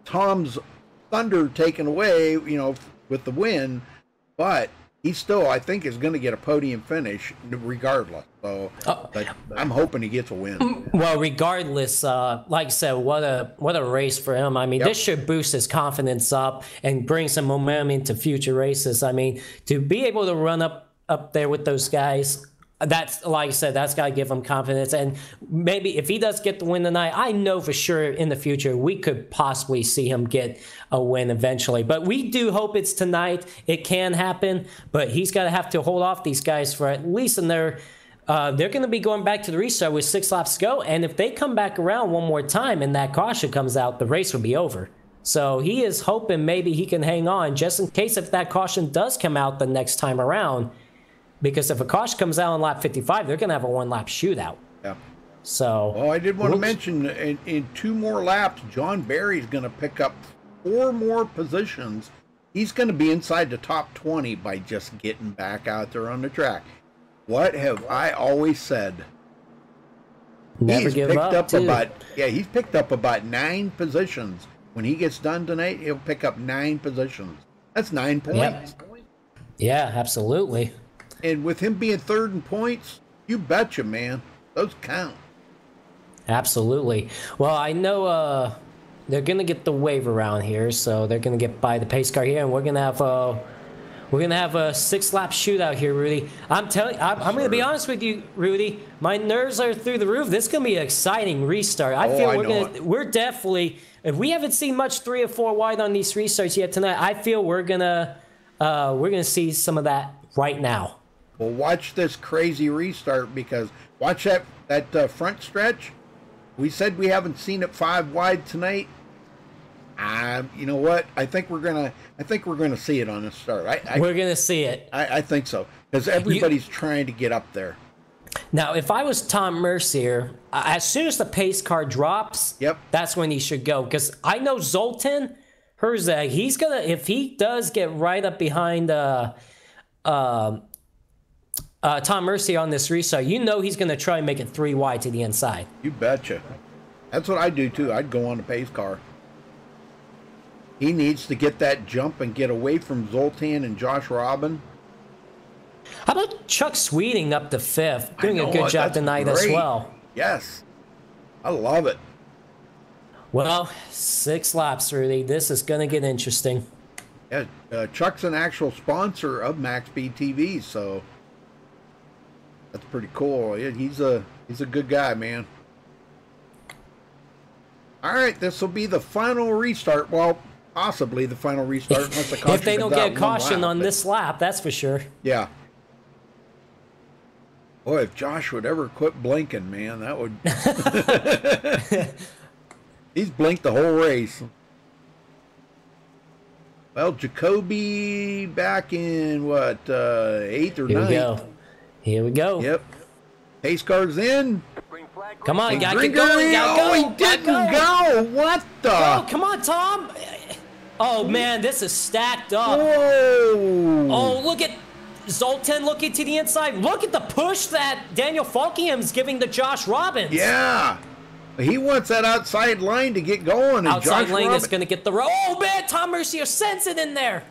Tom's thunder taken away, with the win, but he still, I think, is going to get a podium finish regardless. So, but I'm hoping he gets a win. Well, regardless, like I said, what a race for him. I mean, this should boost his confidence up and bring some momentum into future races. I mean, to be able to run up there with those guys That's, like I said, that's got to give him confidence. And maybe if he does get the win tonight, I know for sure in the future we could possibly see him get a win eventually. But we do hope it's tonight. It can happen, but he's got to have to hold off these guys for at least in their they're going to be going back to the restart with 6 laps to go. And if they come back around one more time and that caution comes out, the race will be over. So he is hoping maybe he can hang on just in case if that caution does come out the next time around. Because if a caution comes out on lap 55, they're going to have a 1-lap shootout. Yeah. So. Oh, I did want to mention in 2 more laps, John Barry's going to pick up 4 more positions. He's going to be inside the top 20 by just getting back out there on the track. What have I always said? Never give up. He's picked up about 9 positions. When he gets done tonight, he'll pick up 9 positions. That's 9 points. Yep. Yeah, absolutely. And with him being 3rd in points, you betcha, man. Those count. Absolutely. Well, I know they're going to get the wave around here, so they're going to get by the pace car here, and we're going to have a 6-lap shootout here, Rudy. I'm going to be honest with you, Rudy. My nerves are through the roof. This is going to be an exciting restart. I feel we're definitely, if we haven't seen much 3 or 4 wide on these restarts yet tonight, I feel we're going to see some of that right now. Well, watch this crazy restart because watch that front stretch. We said we haven't seen it 5 wide tonight. You know what? I think we're gonna see it on the start. We're gonna see it. I think so because everybody's trying to get up there. Now, if I was Tom Mercier, as soon as the pace car drops, that's when he should go. Because I know Zoltan Herzog, he's gonna, if he does get right up behind Tom Mercier on this restart, you know he's gonna try and make it 3 wide to the inside. You betcha. That's what I do too. I'd go on the pace car. He needs to get that jump and get away from Zoltan and Josh Robin. How about Chuck Sweeting up to 5th? Doing a good job tonight as well. Yes. I love it. Well, 6 laps, Rudy. This is going to get interesting. Yeah, Chuck's an actual sponsor of MaxSpeedTV, so that's pretty cool. Yeah, he's a good guy, man. All right, this will be the final restart. Well, possibly the final restart. If they don't get caution on this lap, that's for sure. Yeah. Boy, if Josh would ever quit blinking, man, that would... He's blinked the whole race. Well, Jacoby back in, what, 8th or 9th? Here we go. Yep. Pace car's in. Come on, gotta get going. He didn't go. What the? Oh, come on, Tom. Oh, man, this is stacked up. Whoa. Oh, look at Zoltan looking to the inside. Look at the push that Daniel Falkingham's giving to Josh Robbins. Yeah. He wants that outside line to get going. Outside lane is going to get the road. Oh, man, Tom Mercier sends it in there.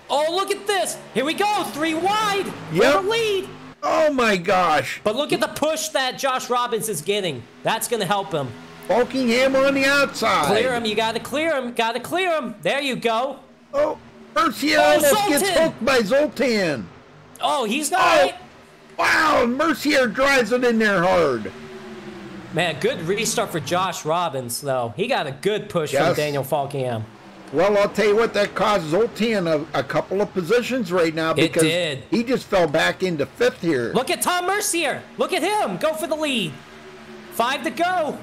Oh, look at this. Here we go. 3 wide. Yep. For the lead. Oh, my gosh. But look at the push that Josh Robbins is getting. That's going to help him. Falkingham on the outside. Clear him. You got to clear him. Got to clear him. There you go. Oh, Mercier almost gets hooked by Zoltan. Oh, he's got it. Wow, Mercier drives it in there hard. Man, good restart for Josh Robbins, though. He got a good push from Daniel Falkingham. Well, I'll tell you what, that cost Zoltan a couple of positions right now because he just fell back into 5th here. Look at Tom Mercier. Look at him. Go for the lead. 5 to go.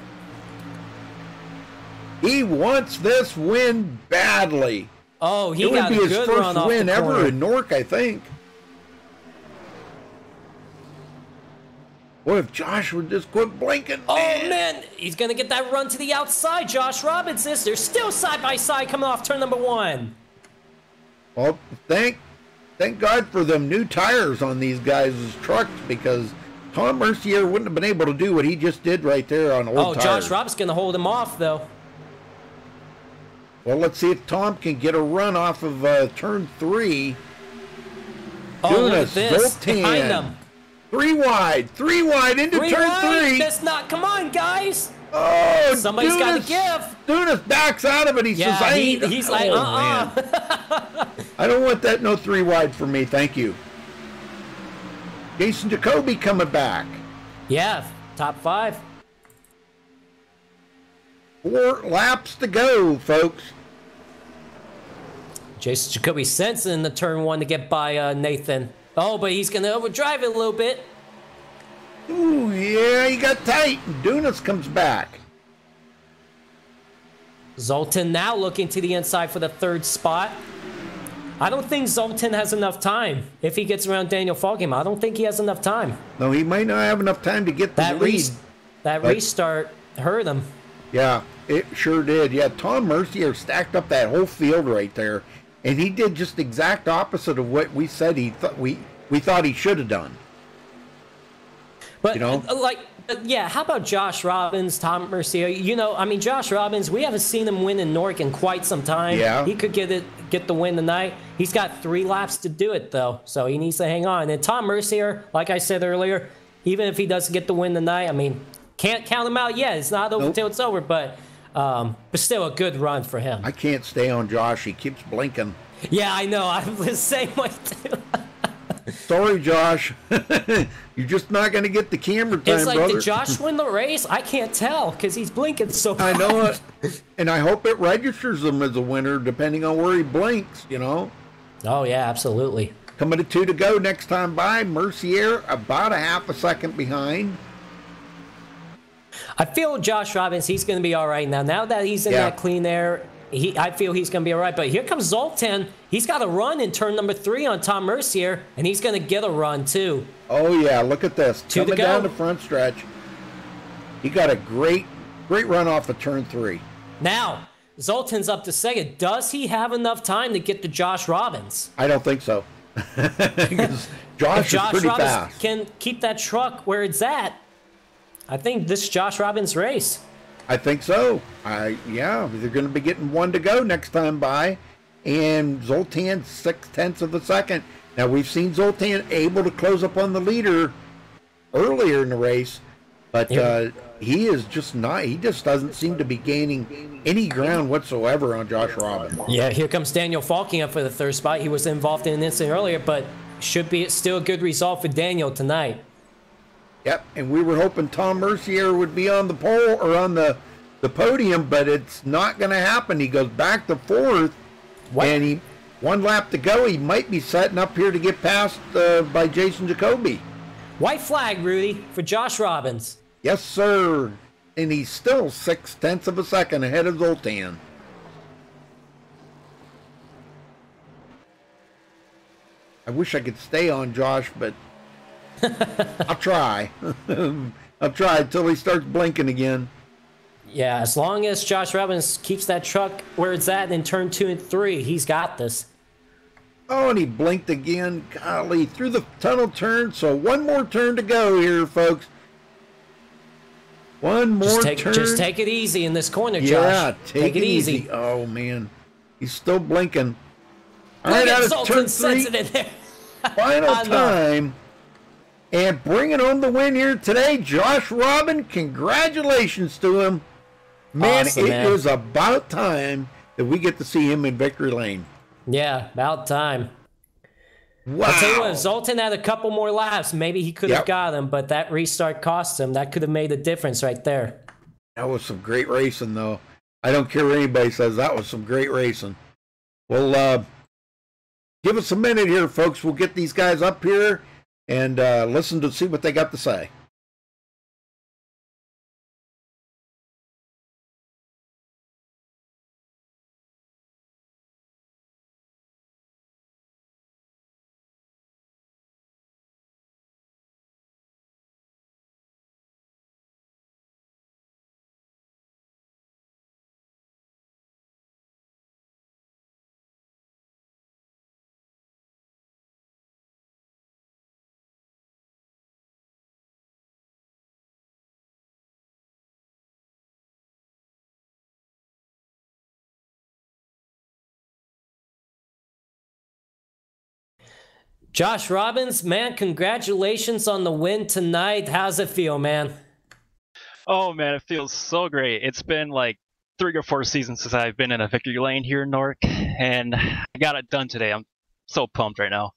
He wants this win badly. Oh, he got a good run off the corner. It would be his first win ever in Newark, I think. What if Josh would just quit blinking? Oh, man. He's going to get that run to the outside. Josh Robbins is. They're still side by side coming off turn number 1. Well, thank God for them new tires on these guys' trucks because Tom Mercier wouldn't have been able to do what he just did right there on old tires. Josh Robbins going to hold him off, though. Well, let's see if Tom can get a run off of turn 3. Oh, look at this. Behind him. 3 wide into turn 3. That's not. Come on, guys. Oh, somebody's got to give. Dunas backs out of it. He says, he's like, man. I don't want that no 3 wide for me. Thank you. Jason Jacoby coming back. Yeah, top 5. 4 laps to go, folks. Jason Jacoby sensing the turn 1 to get by Nathan. Oh, but he's going to overdrive it a little bit. Ooh, yeah, he got tight. Dunas comes back. Zoltan now looking to the inside for the 3rd spot. I don't think Zoltan has enough time. If he gets around Daniel Faulkner, I don't think he has enough time. No, he might not have enough time to get the lead. That restart hurt him. Yeah, it sure did. Yeah, Tom Mercier stacked up that whole field right there, and he did just the exact opposite of what we said we thought he should have done. But, yeah, how about Josh Robbins, Tom Mercier? You know, I mean, Josh Robbins, we haven't seen him win in Newark in quite some time. Yeah. He could get the win tonight. He's got 3 laps to do it, though, so he needs to hang on. And Tom Mercier, like I said earlier, even if he doesn't get the win tonight, I mean, can't count him out yet. It's not over until it's over, but still a good run for him. I can't stay on Josh. He keeps blinking. Yeah, I know. I'm the same way, too. Sorry, Josh. You're just not going to get the camera time, it's like, brother. Did Josh win the race? I can't tell because he's blinking so much. I know it. And I hope it registers him as a winner depending on where he blinks, you know. Oh, yeah, absolutely. Coming to 2 to go next time by. Mercier about a half a second behind. I feel Josh Robbins, he's going to be all right now. Now that he's in that clean air, I feel he's going to be all right. But here comes Zoltan. He's got a run in turn number 3 on Tom Mercier, and he's going to get a run, too. Oh, yeah, look at this. 2 Coming to go. down the front stretch. He got a great run off of turn 3. Now, Zoltan's up to 2nd. Does he have enough time to get to Josh Robbins? I don't think so. Because Josh is pretty Robbins fast. Can keep that truck where it's at, I think this is Josh Robbins' race. I think so. Yeah, they're going to be getting 1 to go next time by. And Zoltan 6/10 of a second. Now, we've seen Zoltan able to close up on the leader earlier in the race, but he is just not. He just doesn't seem to be gaining any ground whatsoever on Josh Robbins. Yeah, here comes Daniel Faulkner up for the 3rd spot. He was involved in an incident earlier, but should be still a good result for Daniel tonight. Yep, and we were hoping Tom Mercier would be on the pole or on the podium, but it's not going to happen. He goes back to 4th, and he 1 lap to go. He might be setting up here to get passed by Jason Jacoby. White flag, Rudy, for Josh Robbins. Yes, sir. And he's still 6/10 of a second ahead of Zoltan. I wish I could stay on Josh, but I'll try. I'll try until he starts blinking again. Yeah, as long as Josh Robbins keeps that truck where it's at in turn 2 and 3, he's got this. Oh, and he blinked again. Golly, through the tunnel turn. So 1 more turn to go here, folks. 1 more turn. Just take it easy in this corner, Josh. Yeah, take it easy. Oh, man. He's still blinking. All right, out of turn 3. Final time. And bringing home the win here today, Josh Robin. Congratulations to him. Man, awesome, it is about time that we get to see him in victory lane. Yeah, about time. Wow. I'll tell you what, if Zoltan had a couple more laps, maybe he could have got him, but that restart cost him. That could have made a difference right there. That was some great racing, though. I don't care what anybody says. That was some great racing. Well, give us a minute here, folks. We'll get these guys up here and listen to see what they got to say. Josh Robbins, man, congratulations on the win tonight. How's it feel, man? Oh, man, it feels so great. It's been like 3 or 4 seasons since I've been in a victory lane here in Newark, and I got it done today. I'm so pumped right now.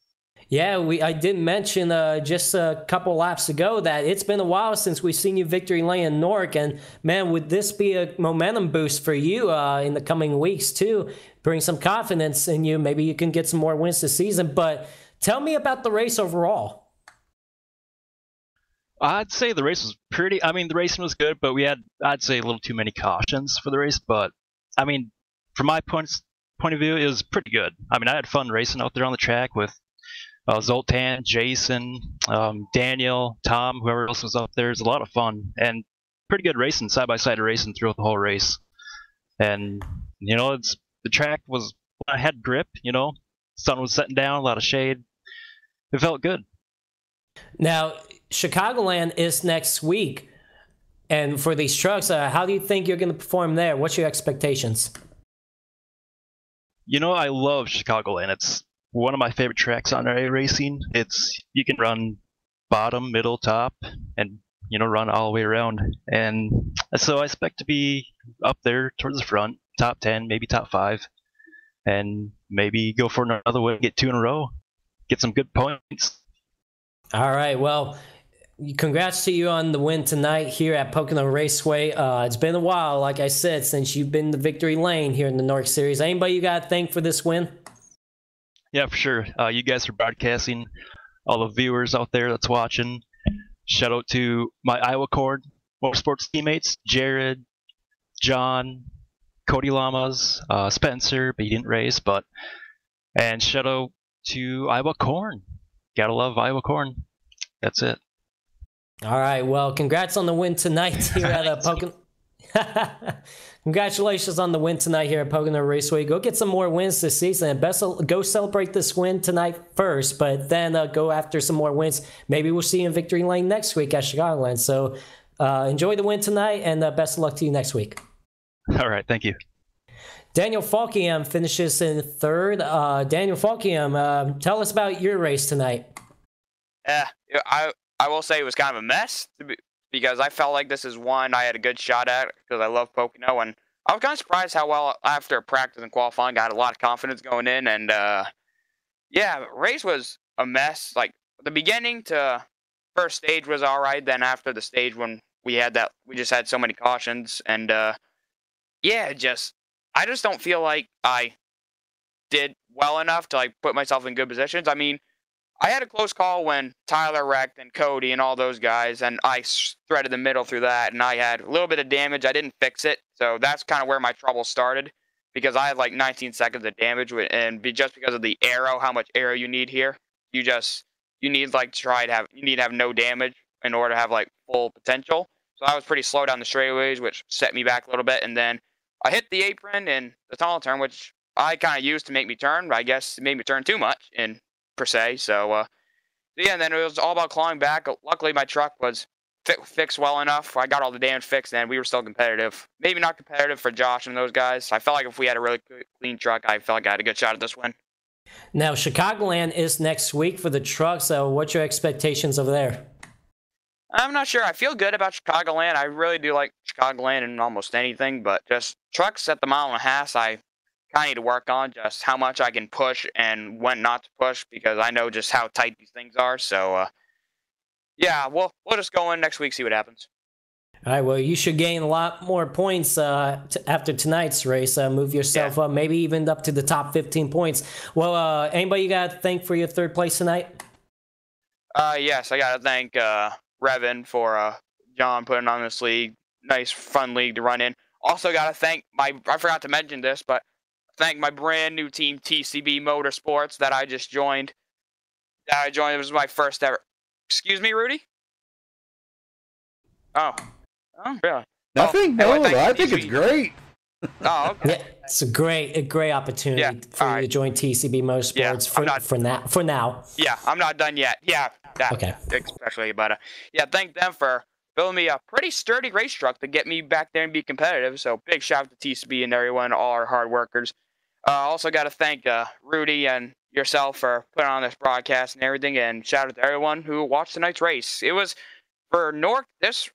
Yeah, I did mention just a couple laps ago that it's been a while since we've seen you victory lane in Newark, and man, would this be a momentum boost for you in the coming weeks too? Bring some confidence in you. Maybe you can get some more wins this season. But tell me about the race overall. I'd say the race was pretty. I mean, the racing was good, but we had, I'd say, a little too many cautions for the race. But I mean, from my point of view, it was pretty good. I mean, I had fun racing out there on the track with Zoltan, Jason, Daniel, Tom, whoever else was up there. It was a lot of fun and pretty good racing, side by side racing throughout the whole race. And you know, the track was, I had grip. You know, sun was setting down, a lot of shade. It felt good. Now, Chicagoland is next week, and for these trucks, how do you think you're going to perform there? What's your expectations? You know, I love Chicagoland. It's one of my favorite tracks on racing. You can run bottom, middle, top, and you know, run all the way around. And so I expect to be up there towards the front, top 10, maybe top 5, and maybe go for another win, get 2 in a row, get some good points. All right, well, congrats to you on the win tonight here at Pocono Raceway. It's been a while, like I said, since you've been in the victory lane here in the North Series. Anybody you got to thank for this win? Yeah, for sure. You guys are broadcasting, all the viewers out there that's watching. Shout out to my Iowa Corn Motorsports teammates, Jared, John, Cody Lamas, Spencer, but he didn't race, and shout out to Iowa Corn. Gotta love Iowa Corn. That's it. All right. Well, congrats on the win tonight here at Pocono. Congratulations on the win tonight here at Pocono Raceway. Go get some more wins this season, and go celebrate this win tonight first, but then go after some more wins. Maybe we'll see you in victory lane next week at Chicagoland. So enjoy the win tonight, and best of luck to you next week. All right. Thank you. Daniel Falkiam finishes in third. Daniel Falkiam, tell us about your race tonight. I will say it was kind of a mess because I felt like this is one I had a good shot at because I love Pocono, and I was kind of surprised how well after practice and qualifying I had a lot of confidence going in, and yeah, race was a mess. Like the beginning to first stage was all right, then after the stage when we just had so many cautions, and yeah, I just don't feel like I did well enough to like put myself in good positions. I mean, I had a close call when Tyler wrecked and Cody and all those guys, and I threaded the middle through that, and I had a little bit of damage. I didn't fix it, so that's kind of where my trouble started because I had like 19 seconds of damage, and just because of the aero, how much aero you need here, you need like you need to have no damage in order to have like full potential. So I was pretty slow down the straightaways, which set me back a little bit, and then I hit the apron in the tunnel turn, which I kind of used to make me turn, but I guess it made me turn too much per se. So, yeah, and then it was all about clawing back. Luckily, my truck was fixed well enough. I got all the damage fixed, and we were still competitive. Maybe not competitive for Josh and those guys. I felt like if we had a really clean truck, I felt like I had a good shot at this win. Now, Chicagoland is next week for the truck, so what's your expectations over there? I'm not sure. I feel good about Chicagoland. I really do like Chicagoland in almost anything, but just trucks at the 1.5 miles, I kind of need to work on just how much I can push and when not to push because I know just how tight these things are. So, yeah, we'll just go in next week, see what happens. All right, well, you should gain a lot more points after tonight's race. Move yourself up, maybe even up to the top 15 points. Well, anybody you got to thank for your third place tonight? Yes, I got to thank Revin for John putting on this league. Nice, fun league to run in. Also got to thank I forgot to mention this, but thank my brand new team, TCB Motorsports, that I just joined. It was my first ever. Excuse me, Rudy? Oh, really? Nothing? Oh, no, I think it's great. Oh, okay. Yeah, it's a great opportunity for you to join TCB Motorsports for now. Yeah, I'm not done yet. Yeah, okay. Especially, but yeah, thank them for building me a pretty sturdy race truck to get me back there and be competitive. So big shout out to TCB and everyone, all our hard workers. Also got to thank Rudy and yourself for putting on this broadcast and everything, and shout out to everyone who watched tonight's race. It was for Newark.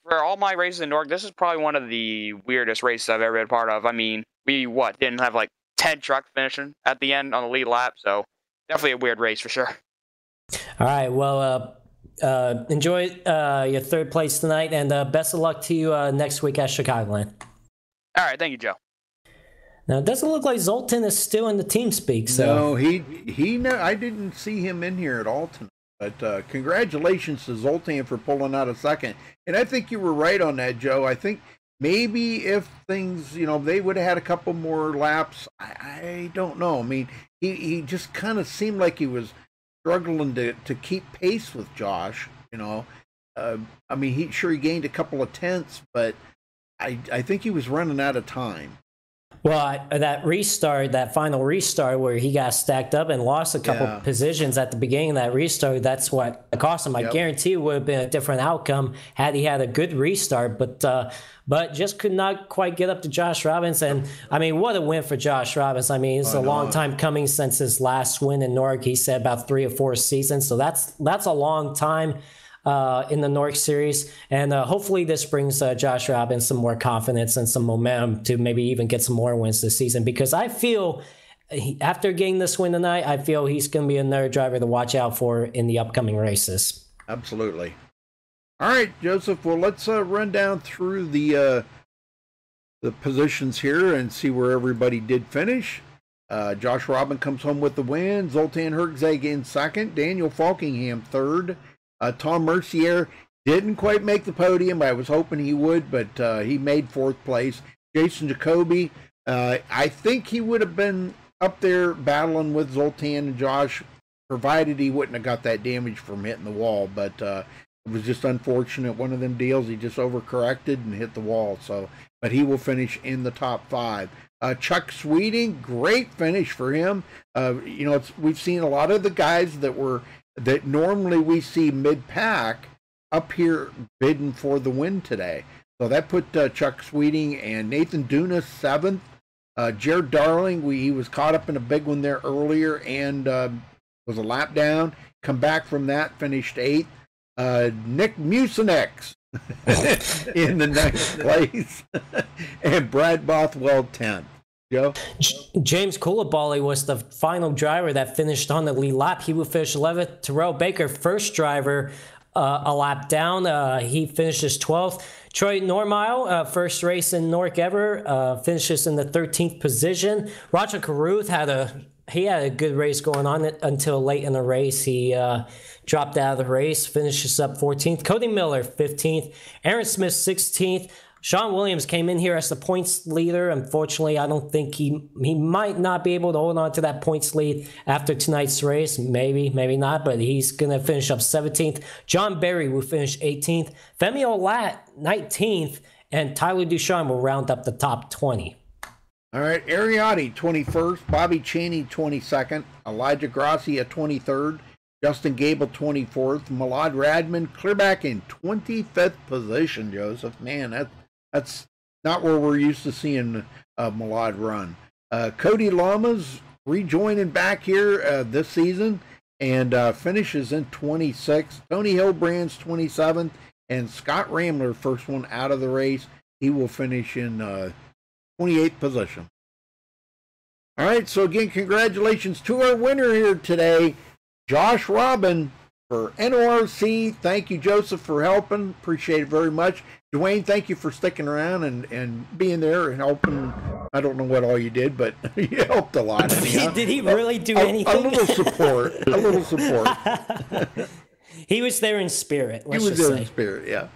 For all my races in Newark, this is probably one of the weirdest races I've ever been part of. I mean, we didn't have like 10 trucks finishing at the end on the lead lap, so definitely a weird race for sure. All right. Well, enjoy your third place tonight, and best of luck to you next week at Chicagoland. All right. Thank you, Joe. Now, it doesn't look like Zoltan is still in the team speak. So. No, I didn't see him in here at all tonight. But congratulations to Zoltan for pulling out a second. And I think you were right on that, Joe. I think maybe if things, they would have had a couple more laps. I don't know. I mean, he just kind of seemed like he was struggling to keep pace with Josh, I mean, he gained a couple of tenths, but I think he was running out of time. Well, that final restart where he got stacked up and lost a couple positions at the beginning of that restart, that's what cost him. I guarantee it would have been a different outcome had he had a good restart, but just could not quite get up to Josh Robbins. And, I mean, what a win for Josh Robbins. I mean, it's a long time coming since his last win in Nork. He said about 3 or 4 seasons, so that's a long time. In the Nork Series, and hopefully this brings Josh Robbins some more confidence and some momentum to maybe even get some more wins this season, because I feel after getting this win tonight, I feel he's going to be another driver to watch out for in the upcoming races. Absolutely. All right, Joseph, well, let's run down through the positions here and see where everybody did finish. Josh Robbins comes home with the win. Zoltan Herzeg in second. Daniel Falkingham third. Tom Mercier didn't quite make the podium. I was hoping he would, but he made 4th place. Jason Jacoby, I think he would have been up there battling with Zoltan and Josh, provided he wouldn't have got that damage from hitting the wall. But it was just unfortunate. One of them deals, he just overcorrected and hit the wall. But he will finish in the top 5. Chuck Sweeting, great finish for him. We've seen a lot of the guys that normally we see mid-pack up here bidding for the win today. So that put Chuck Sweeting and Nathan Dunas 7th. Jared Darling, he was caught up in a big one there earlier and was a lap down. Come back from that, finished 8th. Nick Mucinex in the next place. And Brad Bothwell 10th. Joe? James Coulibaly was the final driver that finished on the lead lap. He would finish 11th. Terrell Baker, first driver, a lap down. He finishes 12th. Troy Normile, first race in Nork ever, finishes in the 13th position. Roger Carruth had a good race going on until late in the race. He dropped out of the race, finishes up 14th. Cody Miller, 15th. Aaron Smith, 16th. Sean Williams came in here as the points leader. Unfortunately, I don't think he might not be able to hold on to that points lead after tonight's race. Maybe not, but he's going to finish up 17th. John Berry will finish 18th. Femi Olat, 19th. And Tyler Ducharme will round up the top 20. All right, Ariotti, 21st. Bobby Chaney, 22nd. Elijah Grassi at 23rd. Justin Gable, 24th. Malad Radman, clear back in 25th position, Joseph. Man, that's not where we're used to seeing Malad run. Cody Lamas rejoining back here this season and finishes in 26th. Tony Hillbrand's 27th. And Scott Ramler, first one out of the race. He will finish in 28th position. All right, so again, congratulations to our winner here today, Josh Robbins for NORC. Thank you, Joseph, for helping. Appreciate it very much. Dwayne, thank you for sticking around and being there and helping. I don't know what all you did, but you helped a lot. Did he really do anything? A little support. A little support. He was there in spirit. He was there in spirit, yeah.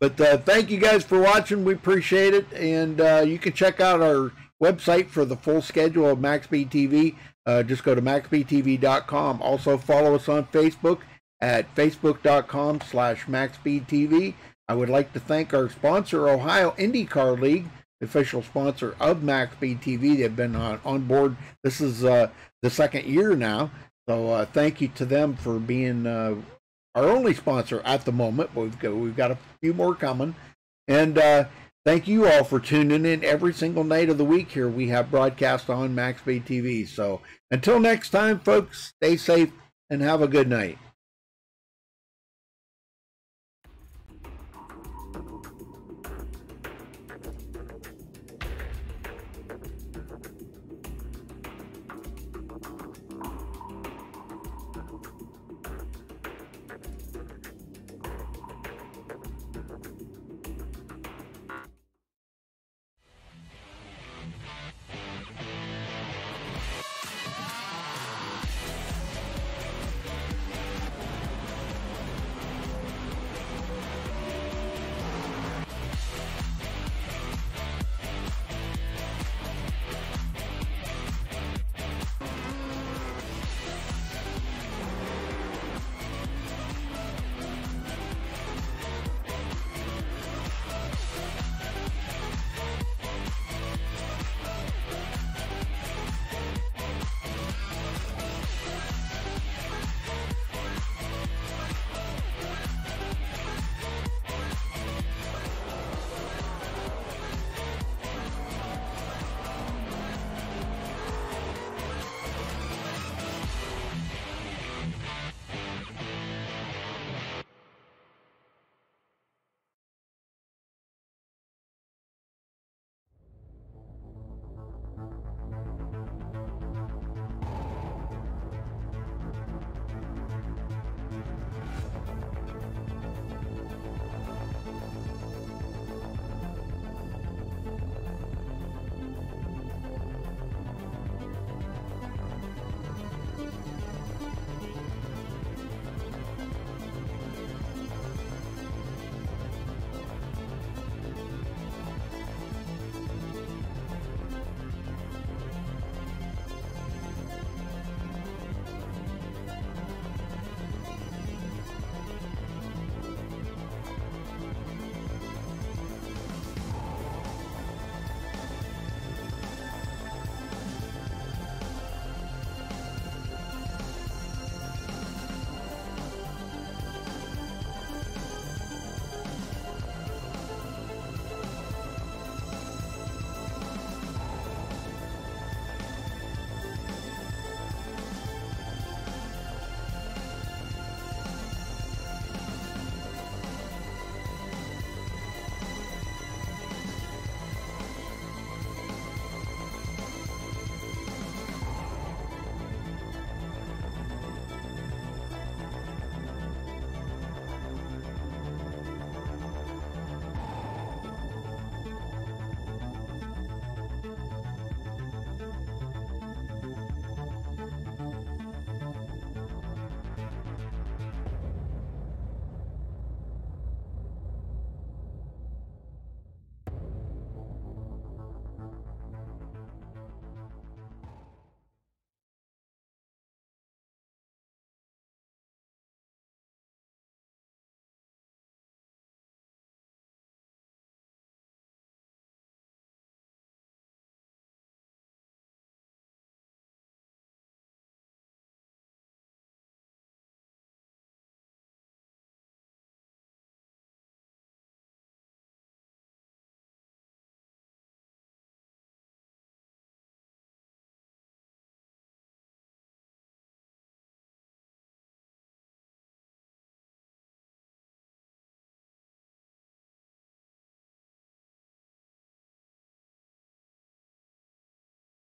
But thank you guys for watching. We appreciate it. And you can check out our website for the full schedule of MaxSpeedTV. Just go to MaxSpeedTV.com. Also follow us on Facebook at Facebook.com/MaxSpeedTV. I would like to thank our sponsor, Ohio IndyCar League, official sponsor of MaxSpeedTV. They've been on board. This is the second year now. So thank you to them for being our only sponsor at the moment. We've got a few more coming. And thank you all for tuning in every single night of the week here. We have broadcast on MaxSpeedTV. So until next time, folks, stay safe and have a good night.